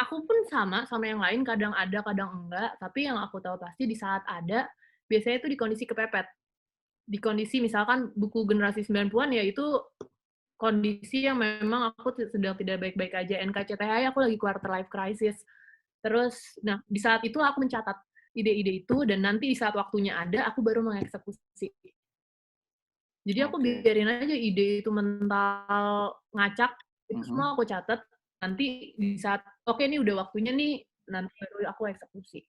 Aku pun sama yang lain, kadang ada, kadang enggak, tapi yang aku tahu pasti di saat ada, biasanya itu di kondisi kepepet. Di kondisi misalkan buku generasi 90-an ya itu kondisi yang memang aku sedang tidak baik-baik aja. NKCTHI aku lagi quarter life crisis. Terus, nah di saat itu aku mencatat ide-ide itu, dan nanti di saat waktunya ada, aku baru mengeksekusi. Jadi aku biarin aja ide itu mental ngacak, itu semua aku catat, nanti di saat, oke ini udah waktunya nih, nanti baru aku eksekusi.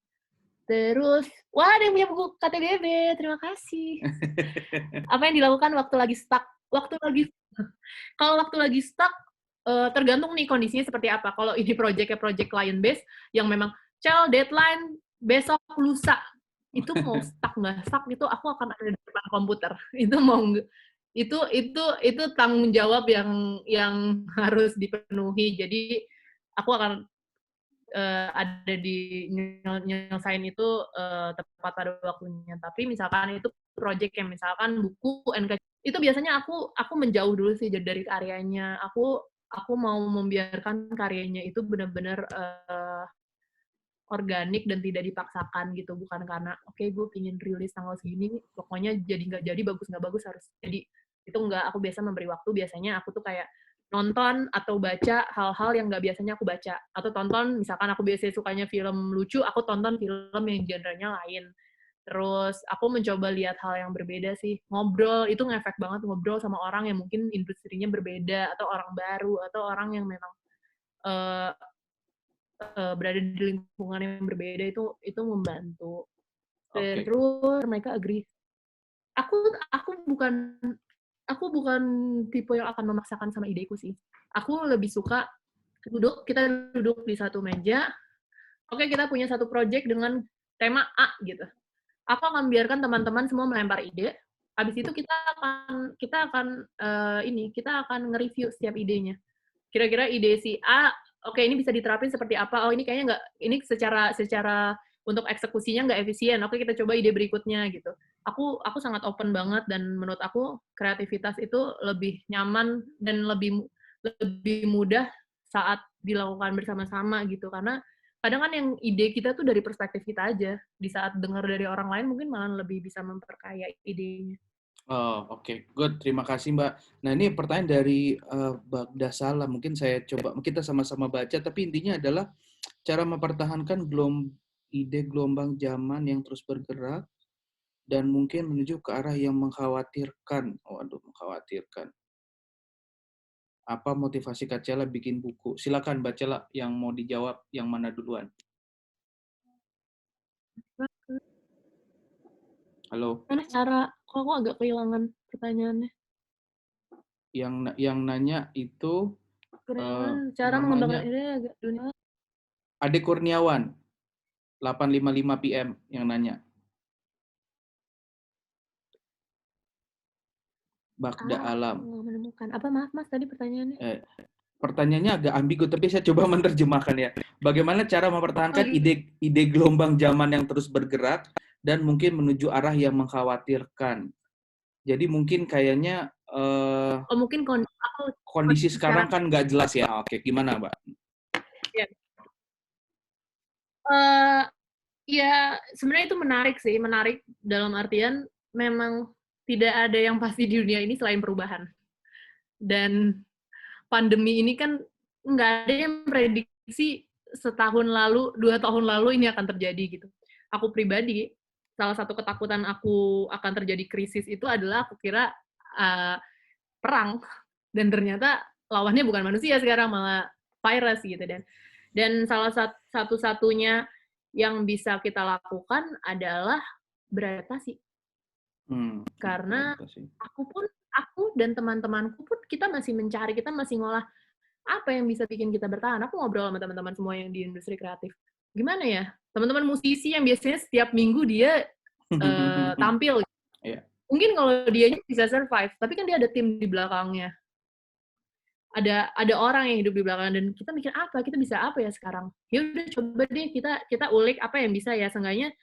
Terus, wah ada yang punya buku KTBB, terima kasih. Apa yang dilakukan waktu lagi stuck? Kalau waktu lagi stuck, tergantung nih kondisinya seperti apa. Kalau ini project client base, yang memang, Cel, deadline besok lusa, itu mau stuck nggak stuck, itu aku akan ada di depan komputer. Itu tanggung jawab yang harus dipenuhi. Jadi, aku akan ada di nyelesain itu tepat pada waktunya. Tapi misalkan itu project yang misalkan buku itu biasanya aku menjauh dulu sih dari karyanya. Aku mau membiarkan karyanya itu benar-benar organik dan tidak dipaksakan gitu, bukan karena gue pingin rilis tanggal segini, pokoknya jadi nggak jadi, bagus nggak bagus harus jadi. Itu nggak, aku biasa memberi waktu. Biasanya aku tuh kayak nonton atau baca hal-hal yang nggak biasanya aku baca, atau tonton, misalkan aku biasanya sukanya film lucu, aku tonton film yang genrenya lain. Terus aku mencoba lihat hal yang berbeda sih. Ngobrol, itu ngefek banget ngobrol sama orang yang mungkin industrinya berbeda, atau orang baru, atau orang yang memang berada di lingkungan yang berbeda, itu membantu. Terus mereka agree. Aku bukan tipe yang akan memaksakan sama ideku sih. Aku lebih suka kita duduk di satu meja. Oke, kita punya satu project dengan tema A gitu. Aku akan biarkan teman-teman semua melempar ide. Habis itu kita akan nge-review setiap idenya. Kira-kira ide si A, oke ini bisa diterapin seperti apa? Oh ini kayaknya nggak, ini secara untuk eksekusinya nggak efisien. Oke kita coba ide berikutnya gitu. Aku sangat open banget, dan menurut aku kreativitas itu lebih nyaman dan lebih mudah saat dilakukan bersama-sama gitu. Karena kadang kan yang ide kita tuh dari perspektif kita aja. Di saat dengar dari orang lain mungkin malah lebih bisa memperkaya idenya. Oh, oke. Good. Terima kasih, Mbak. Nah, ini pertanyaan dari Bagda Salam. Mungkin saya coba, kita sama-sama baca, tapi intinya adalah cara mempertahankan ide gelombang zaman yang terus bergerak dan mungkin menuju ke arah yang mengkhawatirkan. Waduh, mengkhawatirkan. Apa motivasi Kak Cela bikin buku? Silakan Mbak Cela yang mau dijawab, yang mana duluan? Halo. Mana cara? Kok aku agak kehilangan pertanyaannya. Yang nanya itu cara mengembangkan ide agak dunia. Ade Kurniawan 8:55 PM yang nanya. Bagda Alam. Nggak menemukan. Apa, maaf Mas, tadi pertanyaannya? Pertanyaannya agak ambigu, tapi saya coba menerjemahkan ya. Bagaimana cara mempertahankan ide gelombang zaman yang terus bergerak dan mungkin menuju arah yang mengkhawatirkan. Jadi mungkin kayaknya mungkin kondisi sekarang kan nggak jelas ya. Oke, gimana, Mbak? Ya. Ya, sebenarnya itu menarik sih. Menarik dalam artian memang tidak ada yang pasti di dunia ini selain perubahan. Dan pandemi ini kan nggak ada yang prediksi setahun lalu, 2 tahun lalu ini akan terjadi gitu. Aku pribadi, salah satu ketakutan aku akan terjadi krisis itu adalah aku kira perang, dan ternyata lawannya bukan manusia sekarang, malah virus gitu. Dan salah satu-satunya yang bisa kita lakukan adalah beradaptasi. Karena aku dan teman-temanku pun kita masih mencari, kita masih ngolah apa yang bisa bikin kita bertahan. Aku ngobrol sama teman-teman semua yang di industri kreatif. Gimana ya? Teman-teman musisi yang biasanya setiap minggu dia tampil. Yeah. Mungkin kalau dia bisa survive, tapi kan dia ada tim di belakangnya. Ada orang yang hidup di belakang, dan kita mikir apa? Kita bisa apa ya sekarang? Ya udah coba deh kita ulik apa yang bisa ya, seenggaknya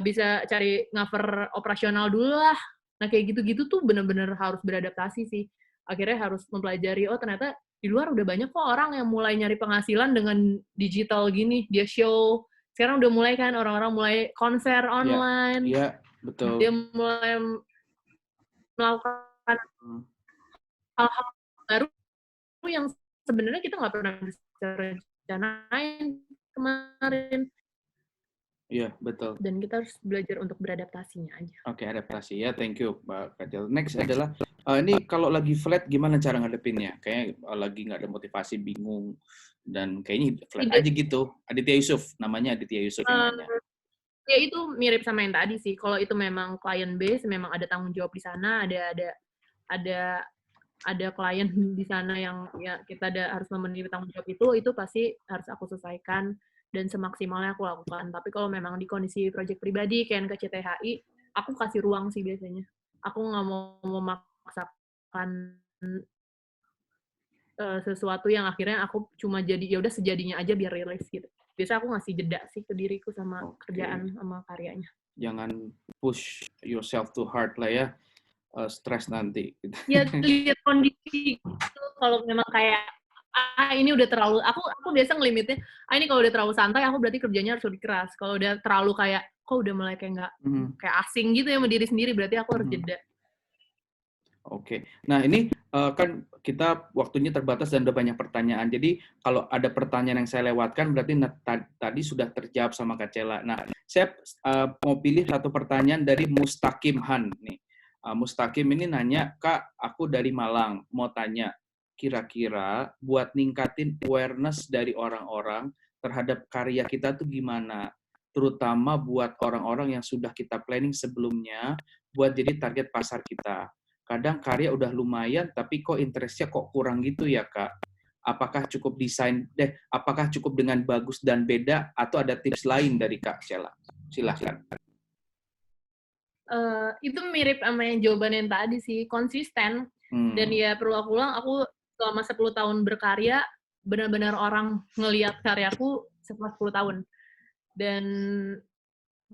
bisa cari cover operasional dulu lah. Nah kayak gitu-gitu tuh bener-bener harus beradaptasi sih. Akhirnya harus mempelajari, oh ternyata di luar udah banyak kok orang yang mulai nyari penghasilan dengan digital gini. Dia show, sekarang udah mulai kan orang-orang mulai konser online. Iya, betul. Dia mulai melakukan hal-hal baru yang sebenarnya kita nggak pernah bisa rencanain kemarin. Iya, betul. Dan kita harus belajar untuk beradaptasinya aja. Oke, adaptasi ya. Thank you, Mbak Kajal. Next adalah, ini kalau lagi flat, gimana cara ngadepinnya? Kayaknya lagi nggak ada motivasi, bingung, dan kayaknya flat aja gitu. Aditya Yusuf, namanya Aditya Yusuf yang nanya. Ya itu mirip sama yang tadi sih. Kalau itu memang client base, memang ada tanggung jawab di sana, ada klien di sana yang ya kita harus memenuhi tanggung jawab itu pasti harus aku selesaikan dan semaksimalnya aku lakukan. Tapi kalau memang di kondisi proyek pribadi kayak ke CTHI, aku kasih ruang sih biasanya. Aku nggak mau memaksakan sesuatu yang akhirnya aku cuma jadi ya udah sejadinya aja biar rilis gitu. Biasa aku ngasih jeda sih ke diriku sama kerjaan sama karyanya. Jangan push yourself too hard lah ya. Stres nanti. Ya lihat kondisi gitu. Kalau memang kayak ini udah terlalu, aku biasa ngelimitnya, ini kalau udah terlalu santai aku berarti kerjanya harus lebih keras. Kalau udah terlalu kayak kok udah mulai kayak nggak kayak asing gitu ya sama diri sendiri, berarti aku harus jeda. Oke. Nah ini kan kita waktunya terbatas dan udah banyak pertanyaan. Jadi kalau ada pertanyaan yang saya lewatkan berarti tadi sudah terjawab sama Kak Cela. Nah saya mau pilih satu pertanyaan dari Mustaqim Han nih. Mustaqim ini nanya, Kak, aku dari Malang, mau tanya, kira-kira buat ningkatin awareness dari orang-orang terhadap karya kita tuh gimana? Terutama buat orang-orang yang sudah kita planning sebelumnya, buat jadi target pasar kita. Kadang karya udah lumayan, tapi kok interest-nya kok kurang gitu ya, Kak? Apakah cukup apakah cukup dengan bagus dan beda, atau ada tips lain dari Kak Cela? Silahkan. Itu mirip sama yang jawaban yang tadi sih, konsisten. Dan ya perlu aku ulang, aku selama 10 tahun berkarya, benar-benar orang ngelihat karyaku setelah 10 tahun.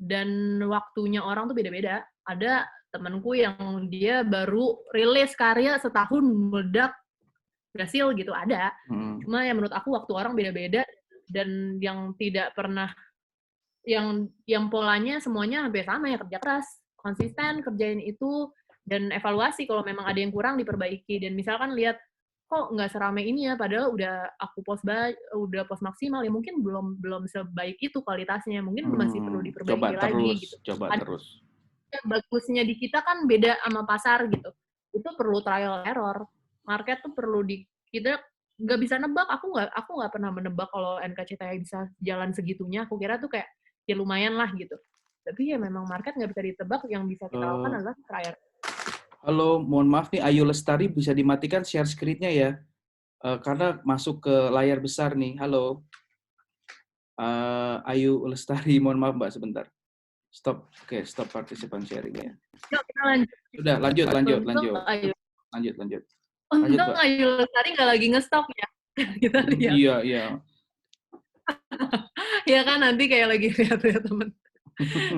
Dan waktunya orang tuh beda-beda. Ada temanku yang dia baru rilis karya setahun meledak, berhasil gitu, ada. Cuma ya menurut aku waktu orang beda-beda, dan yang tidak pernah, yang polanya semuanya hampir sama ya, kerja keras, konsisten kerjain itu, dan evaluasi kalau memang ada yang kurang diperbaiki. Dan misalkan lihat kok nggak serame ini ya, padahal udah aku post maksimal, ya mungkin belum sebaik itu kualitasnya, mungkin masih perlu diperbaiki lagi gitu. Coba terus. Bagusnya di kita kan beda sama pasar gitu. Itu perlu trial error. Market tuh perlu kita nggak bisa nebak. Aku nggak pernah menebak kalau NKCTHI bisa jalan segitunya. Aku kira tuh kayak ya lumayan lah gitu. Tapi ya memang market nggak bisa ditebak. Yang bisa kita lakukan adalah trial. Halo, mohon maaf nih, Ayu Lestari bisa dimatikan share screen-nya ya, karena masuk ke layar besar nih. Halo, Ayu Lestari, mohon maaf Mbak sebentar. Stop participant sharing ya. Yuk kita lanjut. Sudah, lanjut. Untung Ayu Lestari nggak lagi ngestok ya. Kita lihat. Iya. Ya kan nanti kayak lagi lihat temen.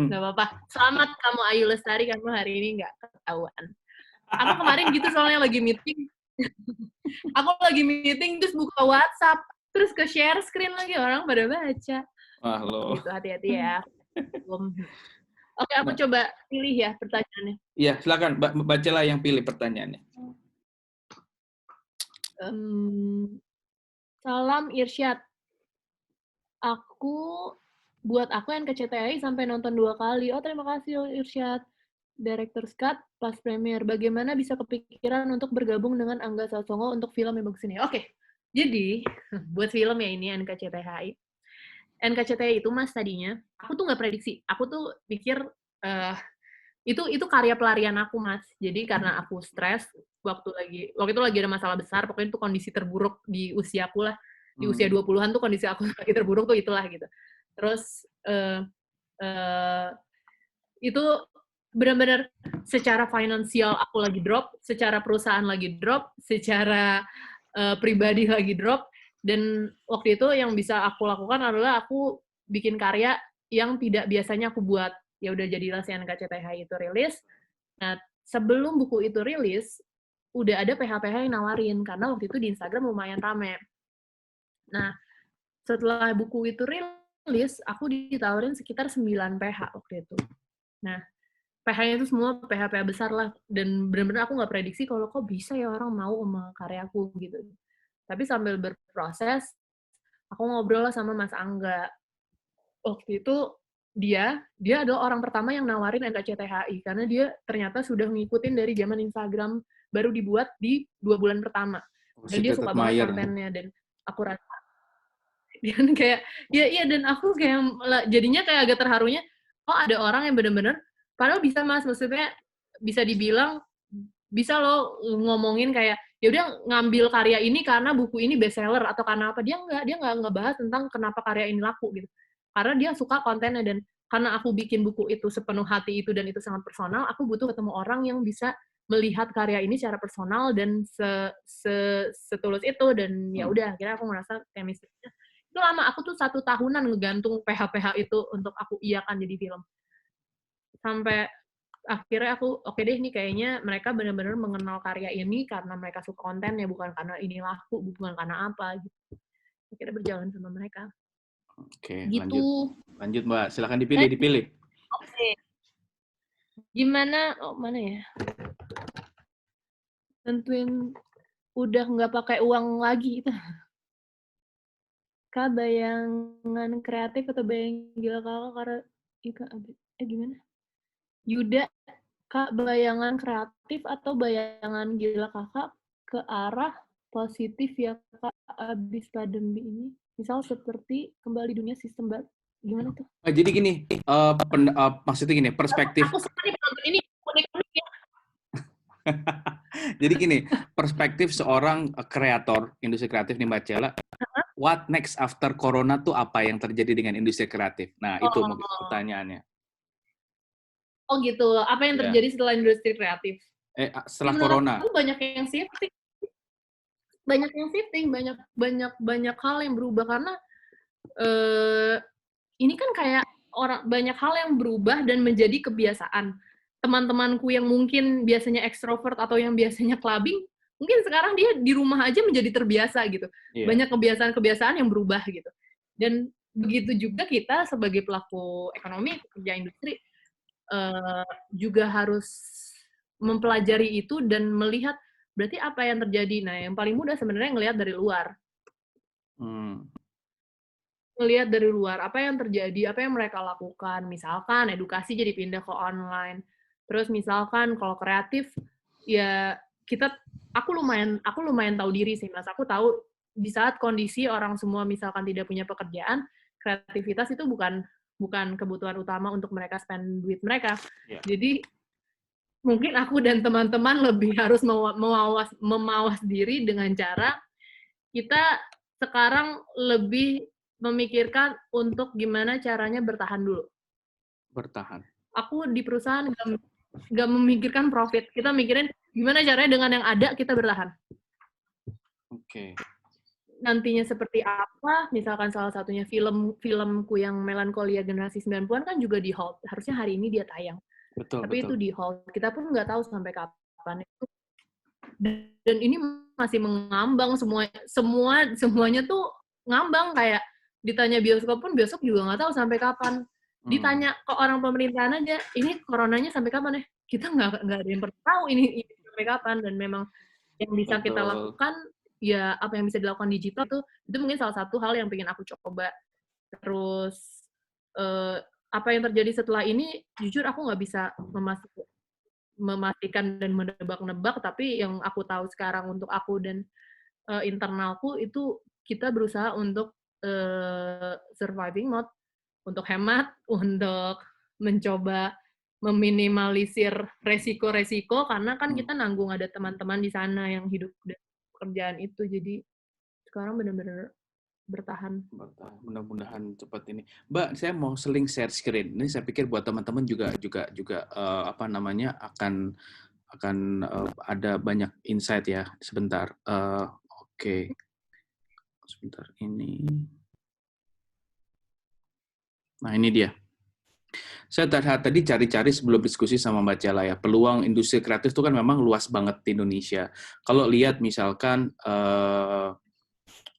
Nggak apa-apa. Selamat kamu Ayu Lestari, kamu hari ini nggak ketahuan. Aku kemarin gitu soalnya lagi meeting. Aku lagi meeting terus buka WhatsApp, terus ke share screen lagi, orang pada baca. Wah, lo. Gitu, hati-hati ya. Oke, aku coba pilih ya pertanyaannya. Iya, silakan bacalah yang pilih pertanyaannya. Salam Irsyad. Buat aku NKCTHI sampai nonton 2 kali. Oh, terima kasih Irsyad. Director's Cut pas premier. Bagaimana bisa kepikiran untuk bergabung dengan Angga Sasongko untuk film yang bagus ini? Oke. Jadi, buat film ya ini NKCTHI. NKCTHI itu Mas tadinya, aku tuh nggak prediksi. Aku tuh pikir itu karya pelarian aku, Mas. Jadi karena aku stres waktu itu lagi ada masalah besar, pokoknya itu kondisi terburuk di usiaku lah. Di usia 20-an tuh kondisi aku lagi terburuk tuh itulah gitu. Terus itu benar-benar secara finansial aku lagi drop, secara perusahaan lagi drop, secara pribadi lagi drop, dan waktu itu yang bisa aku lakukan adalah aku bikin karya yang tidak biasanya aku buat. Ya udah jadilah si NKCTHI itu rilis. Nah, sebelum buku itu rilis, udah ada PH-PH yang nawarin, karena waktu itu di Instagram lumayan rame. Nah, setelah buku itu rilis, aku ditawarin sekitar 9 PH waktu itu. Nah, PH-nya itu semua PH-PH besar lah, dan benar-benar aku nggak prediksi kalau kok bisa ya orang mau sama karyaku gitu. Tapi sambil berproses, aku ngobrol lah sama Mas Angga. Waktu itu dia adalah orang pertama yang nawarin NKCTHI, karena dia ternyata sudah ngikutin dari zaman Instagram, baru dibuat di 2 bulan pertama. Dan dia suka banget kontennya, dan aku rasa dan kayak iya dan aku kayak jadinya kayak agak terharunya, oh ada orang yang benar-benar padahal bisa Mas, maksudnya bisa dibilang bisa lo ngomongin kayak ya udah ngambil karya ini karena buku ini bestseller atau karena apa, dia nggak ngebahas tentang kenapa karya ini laku gitu, karena dia suka kontennya. Dan karena aku bikin buku itu sepenuh hati itu dan itu sangat personal, aku butuh ketemu orang yang bisa melihat karya ini secara personal dan setulus itu. Dan ya udah akhirnya aku merasa chemistry-nya itu lama. Aku tuh 1 tahunan ngegantung PH-PH itu untuk aku iakan jadi film, sampai akhirnya aku oke deh, ini kayaknya mereka benar-benar mengenal karya ini karena mereka suka kontennya, bukan karena ini laku, bukan karena apa gitu. Akhirnya berjalan sama mereka. Oke, gitu. Lanjut Mbak, silakan dipilih. Oke. Gimana? Oh, mana ya? Tentuin udah nggak pakai uang lagi itu. Kak, bayangan kreatif atau bayang gila kakak karena gimana? Yuda, Kak, bayangan kreatif atau bayangan gila kakak ke arah positif ya Kak abis pandemi ini? Misal seperti kembali dunia sistem baru. Gimana tuh? Jadi gini, maksudnya gini, perspektif. Aku suka nih penonton ini unik-unik ya. Jadi gini, perspektif seorang kreator industri kreatif nih Mbak Cela, what next after corona tuh apa yang terjadi dengan industri kreatif? Nah, itu mungkin pertanyaannya. Oh gitu, apa yang terjadi setelah industri kreatif? Setelah corona. Banyak yang shifting. Banyak hal yang berubah karena ini kan kayak banyak hal yang berubah dan menjadi kebiasaan. Teman-temanku yang mungkin biasanya ekstrovert atau yang biasanya clubbing, mungkin sekarang dia di rumah aja menjadi terbiasa gitu. Yeah. Banyak kebiasaan-kebiasaan yang berubah gitu. Dan begitu juga kita sebagai pelaku ekonomi, pekerja industri, juga harus mempelajari itu dan melihat berarti apa yang terjadi. Nah, yang paling mudah sebenarnya ngelihat dari luar. Ngelihat dari luar, apa yang terjadi, apa yang mereka lakukan. Misalkan edukasi jadi pindah ke online. Terus misalkan kalau kreatif, ya aku lumayan tahu diri sih, Mas. Aku tahu di saat kondisi orang semua misalkan tidak punya pekerjaan, kreativitas itu bukan kebutuhan utama untuk mereka spend duit mereka. Yeah. Jadi mungkin aku dan teman-teman lebih harus memawas diri dengan cara kita sekarang lebih memikirkan untuk gimana caranya bertahan dulu. Bertahan. Aku di perusahaan nggak memikirkan profit. Kita mikirin gimana caranya dengan yang ada kita bertahan. Oke. Nantinya seperti apa, misalkan salah satunya filmku yang Melankolia generasi 90-an kan juga di halt. Harusnya hari ini dia tayang. Betul, Tapi betul. itu di halt. Kita pun nggak tahu sampai kapan itu. Dan ini masih mengambang semuanya tuh ngambang, kayak ditanya bioskop pun bioskop juga nggak tahu sampai kapan. Ditanya ke orang pemerintahan aja, ini coronanya sampai kapan ya? Kita nggak ada yang pernah tahu ini sampai kapan. Dan memang yang bisa kita lakukan, ya apa yang bisa dilakukan digital tuh, itu mungkin salah satu hal yang pengen aku coba. Terus apa yang terjadi setelah ini, jujur aku nggak bisa memastikan dan menebak-nebak, tapi yang aku tahu sekarang untuk aku dan internalku itu kita berusaha untuk surviving mode, untuk hemat, untuk mencoba meminimalisir resiko-resiko, karena kan kita nanggung ada teman-teman di sana yang hidup dari pekerjaan itu, jadi sekarang benar-benar bertahan. Mudah-mudahan cepat ini. Mbak, saya mau seling share screen. Ini saya pikir buat teman-teman juga apa namanya akan ada banyak insight ya. Sebentar. Oke. Sebentar ini. Nah, ini dia. Saya tadi cari-cari sebelum diskusi sama Mbak Cela ya, peluang industri kreatif itu kan memang luas banget di Indonesia. Kalau lihat misalkan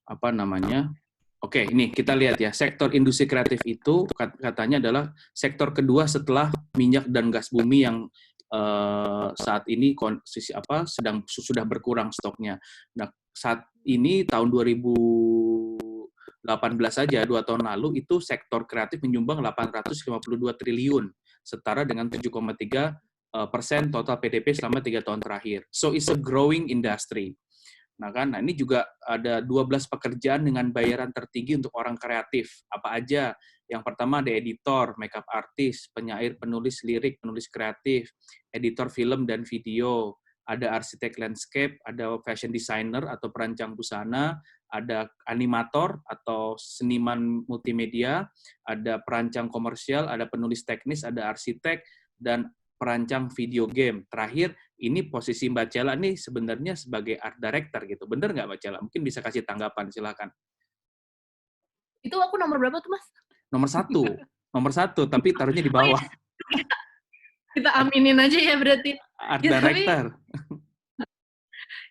apa namanya? Oke, ini kita lihat ya, sektor industri kreatif itu katanya adalah sektor kedua setelah minyak dan gas bumi yang saat ini sudah berkurang stoknya. Nah, saat ini tahun 2018 saja, 2 tahun lalu, itu sektor kreatif menyumbang 852 triliun, setara dengan 7,3% total PDB selama 3 tahun terakhir. So, it's a growing industry. Nah, ini juga ada 12 pekerjaan dengan bayaran tertinggi untuk orang kreatif. Apa aja? Yang pertama ada editor, makeup artist, penyair, penulis lirik, penulis kreatif, editor film dan video, ada arsitek landscape, ada fashion designer atau perancang busana, ada animator atau seniman multimedia, ada perancang komersial, ada penulis teknis, ada arsitek, dan perancang video game. Terakhir, ini posisi Mbak Cela nih sebenarnya sebagai art director gitu. Bener nggak Mbak Cela? Mungkin bisa kasih tanggapan, silakan. Itu aku nomor berapa tuh, Mas? Nomor satu, tapi taruhnya di bawah. Oh, iya. Kita aminin aja ya berarti. Art director.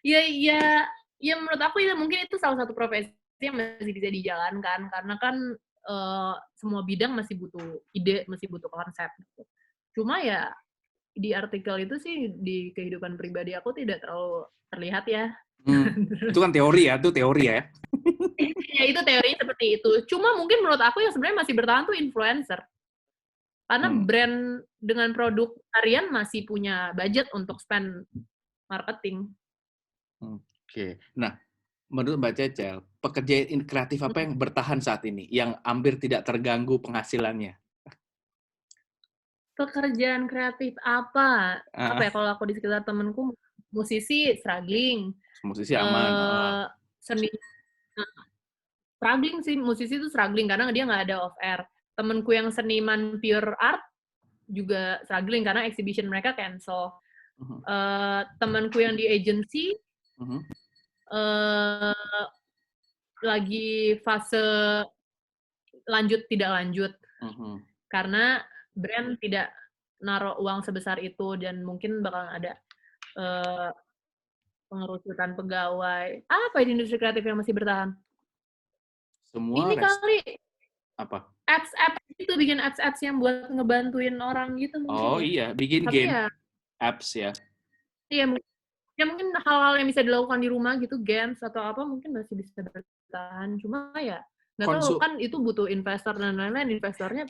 Ya menurut aku ya mungkin itu salah satu profesi yang masih bisa dijalankan, karena kan semua bidang masih butuh ide, masih butuh konsep. Cuma ya di artikel itu sih di kehidupan pribadi aku tidak terlalu terlihat ya. Itu kan teori ya, Ya itu teorinya seperti itu. Cuma mungkin menurut aku yang sebenarnya masih bertahan tuh influencer. Karena brand dengan produk harian masih punya budget untuk spend marketing. Oke. Nah, menurut Mbak Cecel, pekerjaan kreatif apa yang bertahan saat ini, yang hampir tidak terganggu penghasilannya? Pekerjaan kreatif apa? Apa ya, kalau aku di sekitar temenku, musisi struggling. Musisi aman. Seni struggling sih, musisi itu struggling karena dia nggak ada off air. Temenku yang seniman pure art juga struggling karena exhibition mereka cancel. Temanku yang di agency lagi fase lanjut tidak lanjut karena brand tidak naruh uang sebesar itu dan mungkin bakal ada pengerucutan pegawai. Apa di industri kreatif yang masih bertahan? Semua ini kali apa? Apps itu, bikin apps yang buat ngebantuin orang gitu mungkin. Oh iya, bikin tapi game ya, apps ya. Iya, ya mungkin hal-hal yang bisa dilakukan di rumah gitu, games atau apa mungkin masih bisa bertahan. Cuma ya nggak tahu kan itu butuh investor dan lain-lain. Investornya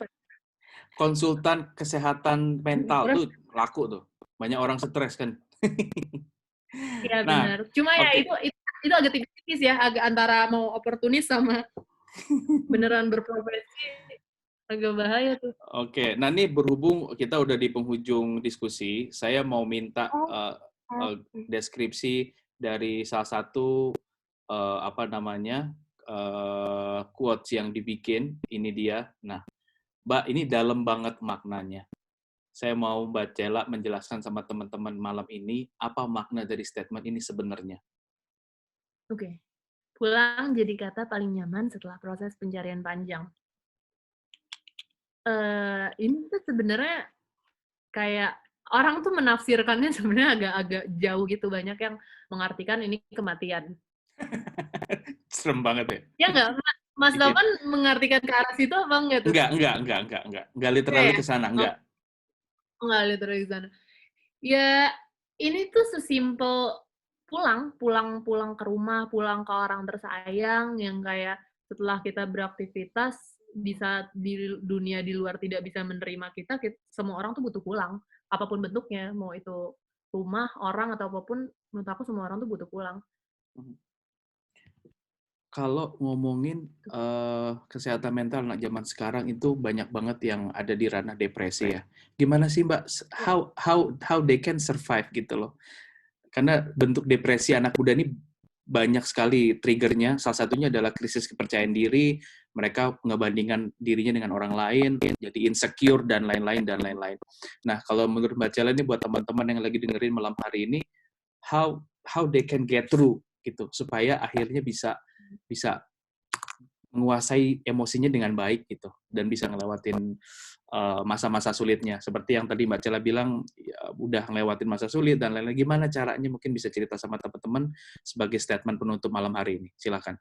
konsultan kesehatan mental tuh laku tuh. Banyak orang stres kan. Iya benar. Cuma ya itu agak tipis ya, agak antara mau oportunis sama beneran berprofesi, agak bahaya tuh. Oke, nah ini berhubung kita udah di penghujung diskusi, saya mau minta deskripsi dari salah satu quotes yang dibikin. Ini dia. Nah, Mbak, ini dalam banget maknanya. Saya mau Mbak Cela menjelaskan sama teman-teman malam ini apa makna dari statement ini sebenarnya. Oke. Pulang jadi kata paling nyaman setelah proses pencarian panjang. Ini tuh sebenarnya kayak orang tuh menafsirkannya sebenarnya agak-agak jauh gitu, banyak yang mengartikan ini kematian. Serem banget ya? Ya nggak, Mas Bikin. Taufan mengartikan ke arah situ apa enggak tuh? Enggak literally Enggak ke sana, ya? enggak. Enggak literally ke sana. Ya, ini tuh sesimpel pulang ke rumah, pulang ke orang tersayang yang kayak setelah kita beraktivitas bisa di dunia di luar tidak bisa menerima kita, semua orang tuh butuh pulang, apapun bentuknya, mau itu rumah, orang atau apapun, menurut aku semua orang tuh butuh pulang. Kalau ngomongin kesehatan mental anak zaman sekarang itu banyak banget yang ada di ranah depresi ya. Gimana sih Mbak? How they can survive gitu loh? Karena bentuk depresi anak muda ini banyak sekali triggernya. Salah satunya adalah krisis kepercayaan diri. Mereka ngebandingkan dirinya dengan orang lain, jadi insecure dan lain-lain dan lain-lain. Nah, kalau menurut Mbak Cela ini buat teman-teman yang lagi dengerin malam hari ini, how they can get through gitu supaya akhirnya bisa menguasai emosinya dengan baik gitu dan bisa ngelewatin masa-masa sulitnya seperti yang tadi Mbak Cela bilang ya, udah ngelewatin masa sulit dan lain-lain. Gimana caranya, mungkin bisa cerita sama teman-teman sebagai statement penutup malam hari ini, silakan.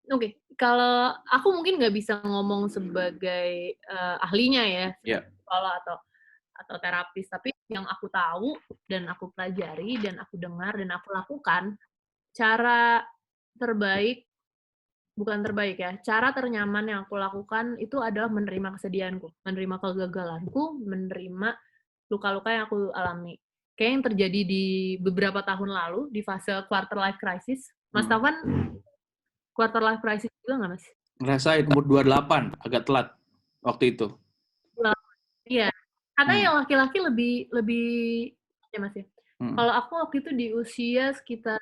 Oke, kalau aku mungkin nggak bisa ngomong sebagai ahlinya ya, psikolog atau terapis, tapi yang aku tahu dan aku pelajari dan aku dengar dan aku lakukan, cara terbaik, bukan terbaik ya, cara ternyaman yang aku lakukan itu adalah menerima kesedihanku, menerima kegagalanku, menerima luka-luka yang aku alami. Kayak yang terjadi di beberapa tahun lalu, di fase quarter life crisis. Mas Taufan, quarter life crisis juga nggak, Mas? Ngerasain umur 28, agak telat waktu itu. Iya, karena yang laki-laki lebih ya Mas ya. Kalau aku waktu itu di usia sekitar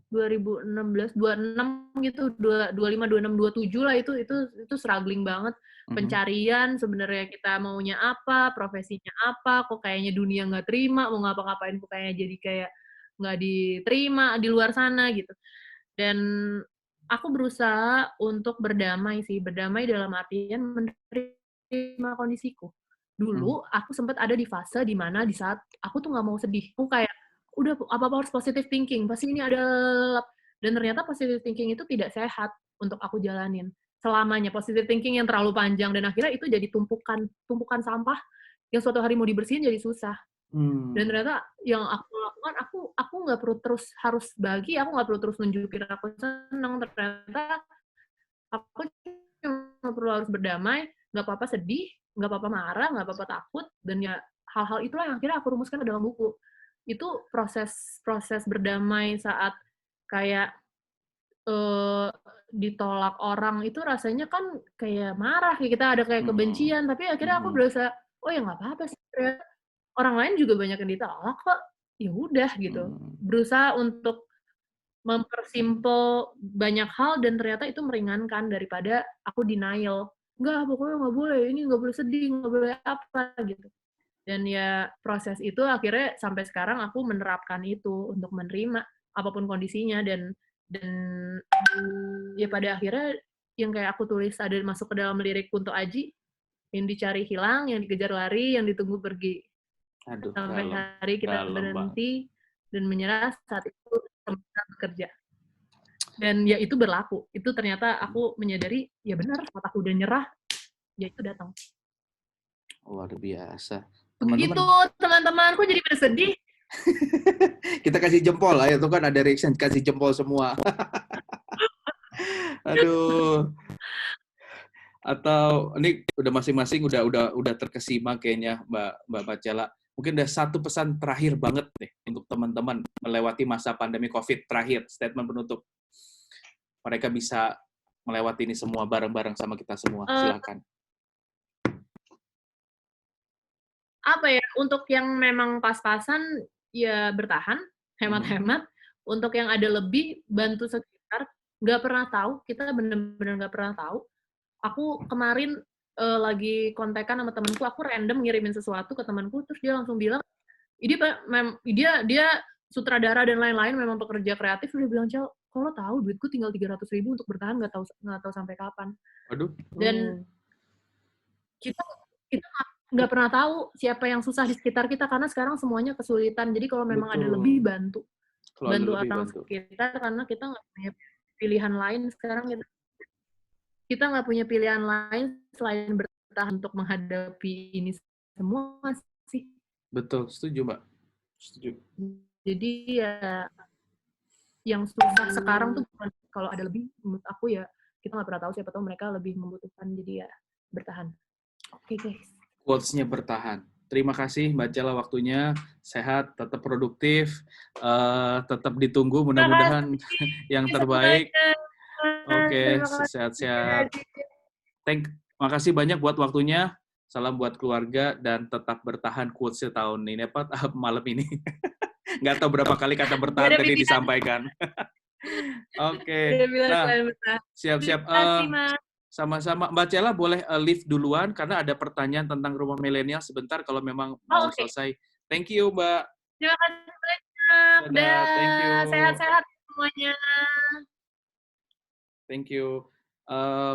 2016, 26 gitu, 25, 26, 27 lah itu struggling banget. Pencarian sebenarnya kita maunya apa, profesinya apa, kok kayaknya dunia nggak terima, mau ngapa-ngapain kok kayaknya jadi kayak nggak diterima di luar sana gitu. Dan aku berusaha untuk berdamai sih, berdamai dalam artian menerima kondisiku. Dulu aku sempat ada di fase di mana di saat aku tuh nggak mau sedih, aku kayak udah apa-apa harus positive thinking, pasti ini ada, dan ternyata positive thinking itu tidak sehat untuk aku jalanin selamanya. Positive thinking yang terlalu panjang dan akhirnya itu jadi tumpukan sampah yang suatu hari mau dibersihin jadi susah. Dan ternyata yang aku lakukan, aku nggak perlu terus harus bagi, aku nggak perlu terus nunjukin aku senang. Ternyata aku cuma perlu harus berdamai, nggak apa-apa sedih, nggak apa-apa marah, nggak apa-apa takut, dan ya hal-hal itulah yang akhirnya aku rumuskan dalam buku. Itu proses berdamai saat kayak ditolak orang itu rasanya kan kayak marah, kayak kita ada kayak kebencian, tapi akhirnya aku berusaha, oh ya nggak apa-apa sih, orang lain juga banyak yang ditolak kok, ya udah gitu. Berusaha untuk mempersimpel banyak hal dan ternyata itu meringankan daripada aku denial. Enggak, pokoknya nggak boleh, ini nggak boleh sedih, nggak boleh apa gitu. Dan ya proses itu akhirnya sampai sekarang aku menerapkan itu untuk menerima apapun kondisinya, dan ya pada akhirnya yang kayak aku tulis ada masuk ke dalam lirik Kunto Aji, yang dicari hilang, yang dikejar lari, yang ditunggu pergi. Aduh, sampai hari kita berhenti dan menyerah saat itu kita bekerja. Dan ya itu berlaku. Itu ternyata aku menyadari, ya benar, saat aku udah nyerah, ya itu datang. Luar biasa. Begitu, teman-temanku jadi bersedih. Kita kasih jempol, ayo tuh kan ada reaction, kasih jempol semua. Aduh. Atau ini udah masing-masing udah terkesima kayaknya Mbak Cela. Mungkin ada satu pesan terakhir banget nih untuk teman-teman melewati masa pandemi COVID, terakhir statement penutup. Mereka bisa melewati ini semua bareng-bareng sama kita semua. Silakan. Apa ya, untuk yang memang pas-pasan ya bertahan, hemat-hemat. Untuk yang ada lebih, bantu sekitar. Nggak pernah tahu, kita bener-bener nggak pernah tahu. Aku kemarin lagi kontekan sama temenku, aku random ngirimin sesuatu ke temanku, terus dia langsung bilang, dia sutradara dan lain-lain memang pekerja kreatif udah bilang, Cel, kalau tahu duitku tinggal 300.000 untuk bertahan, nggak tahu sampai kapan. Waduh. Dan kita nggak pernah tahu siapa yang susah di sekitar kita, karena sekarang semuanya kesulitan. Jadi kalau memang ada lebih, bantu orang sekitar, karena kita nggak punya pilihan lain sekarang. Kita nggak punya pilihan lain selain bertahan untuk menghadapi ini semua sih. Betul, setuju Mbak. Setuju. Jadi ya yang susah sekarang tuh bukan kalau ada lebih, menurut aku ya kita nggak pernah tahu, siapa tahu mereka lebih membutuhkan, jadi ya bertahan. Oke, guys. Quotes-nya bertahan. Terima kasih Mbak Cela waktunya, sehat, tetap produktif, tetap ditunggu mudah-mudahan yang terbaik. Oke, sehat-sehat. Makasih banyak buat waktunya. Salam buat keluarga dan tetap bertahan quotes-nya tahun ini malam ini. Nggak tahu berapa kali kata bertahan tadi disampaikan. Oke. Nah, siap-siap. Sama-sama. Mbak Cela boleh leave duluan karena ada pertanyaan tentang rumah milenial sebentar kalau memang mau selesai. Thank you, Mbak. Terima kasih banyak. Thank you. Sehat-sehat semuanya. Thank you.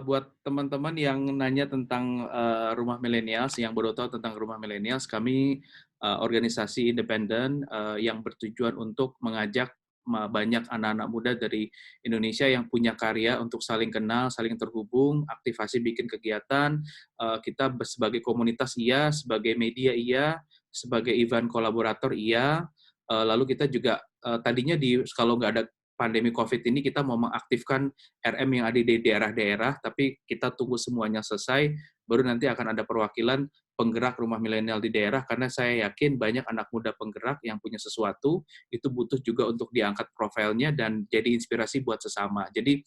Buat teman-teman yang nanya tentang rumah milenials, yang baru tahu tentang rumah milenials, kami organisasi independen yang bertujuan untuk mengajak banyak anak-anak muda dari Indonesia yang punya karya untuk saling kenal, saling terhubung, aktivasi bikin kegiatan. Kita sebagai komunitas iya, sebagai media iya, sebagai event kolaborator iya. Lalu kita juga tadinya kalau nggak ada pandemi COVID ini kita mau mengaktifkan RM yang ada di daerah-daerah, tapi kita tunggu semuanya selesai, baru nanti akan ada perwakilan penggerak rumah milenial di daerah, karena saya yakin banyak anak muda penggerak yang punya sesuatu, itu butuh juga untuk diangkat profilnya dan jadi inspirasi buat sesama. Jadi,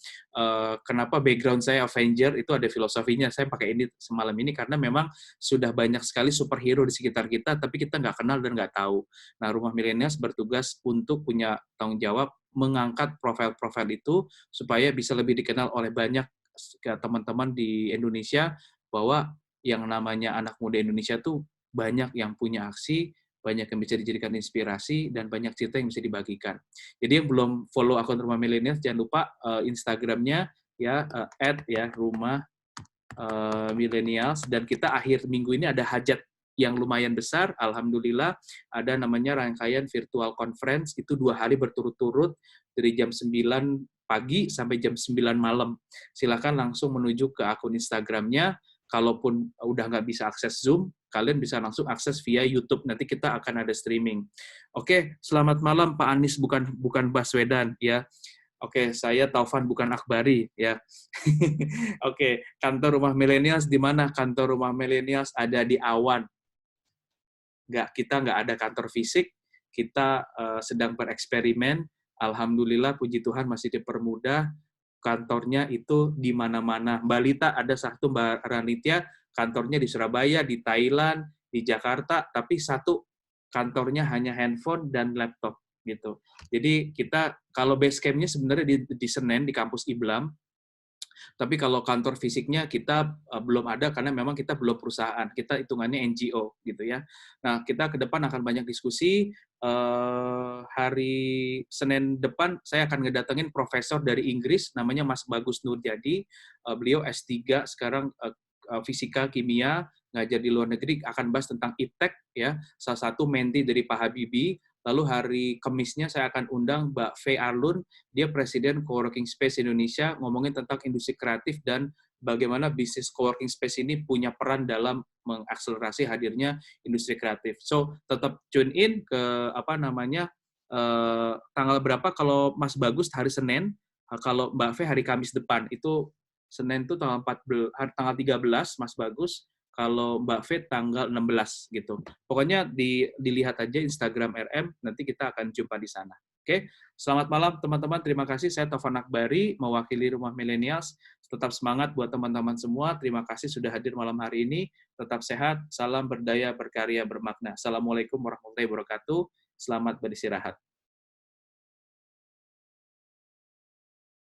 kenapa background saya Avenger, itu ada filosofinya, saya pakai ini semalam ini, karena memang sudah banyak sekali superhero di sekitar kita, tapi kita nggak kenal dan nggak tahu. Nah, rumah milenial bertugas untuk punya tanggung jawab mengangkat profil-profil itu, supaya bisa lebih dikenal oleh banyak teman-teman di Indonesia, bahwa yang namanya anak muda Indonesia tuh banyak yang punya aksi, banyak yang bisa dijadikan inspirasi, dan banyak cerita yang bisa dibagikan. Jadi yang belum follow akun Rumah Milenials, jangan lupa Instagramnya ya, @rumah millennials, dan kita akhir minggu ini ada hajat yang lumayan besar, alhamdulillah, ada namanya rangkaian virtual conference, itu 2 hari berturut-turut, dari jam 9 pagi sampai jam 9 malam. Silakan langsung menuju ke akun Instagramnya. Kalaupun udah nggak bisa akses Zoom, kalian bisa langsung akses via YouTube. Nanti kita akan ada streaming. Oke, selamat malam Pak Anies, bukan Baswedan ya. Oke, saya Taufan bukan Akbari ya. Oke, kantor Rumah Milenials di mana? Kantor Rumah Milenials ada di Awan. Kita nggak ada kantor fisik. Kita sedang bereksperimen. Alhamdulillah, puji Tuhan masih dipermudah. Kantornya itu di mana-mana. Mbak Lita ada satu, Mbak Ranitya, kantornya di Surabaya, di Thailand, di Jakarta, tapi satu kantornya hanya handphone dan laptop gitu. Jadi kita kalau base camp-nya sebenarnya di Senen di kampus IBLAM, tapi kalau kantor fisiknya kita belum ada karena memang kita belum perusahaan, kita hitungannya NGO gitu ya. Nah, kita ke depan akan banyak diskusi. Hari Senin depan saya akan ngedatengin profesor dari Inggris, namanya Mas Bagus Nurjadi. Beliau S3 sekarang fisika kimia, ngajar di luar negeri, akan bahas tentang iptek ya, salah satu menti dari Pak Habibie. Lalu hari Kemisnya saya akan undang Mbak Faye Arlun, dia Presiden Coworking Space Indonesia, ngomongin tentang industri kreatif dan bagaimana bisnis coworking space ini punya peran dalam mengakselerasi hadirnya industri kreatif. So, tetap tune in ke tanggal berapa kalau Mas Bagus hari Senin, kalau Mbak Faye hari Kamis depan. Itu Senin itu tanggal 13 Mas Bagus, kalau Mbak Faye tanggal 16 gitu. Pokoknya dilihat aja Instagram RM, nanti kita akan jumpa di sana. Oke, selamat malam teman-teman. Terima kasih. Saya Taufan Akbari, mewakili Rumah Milenials. Tetap semangat buat teman-teman semua. Terima kasih sudah hadir malam hari ini. Tetap sehat. Salam berdaya, berkarya, bermakna. Assalamualaikum warahmatullahi wabarakatuh. Selamat beristirahat.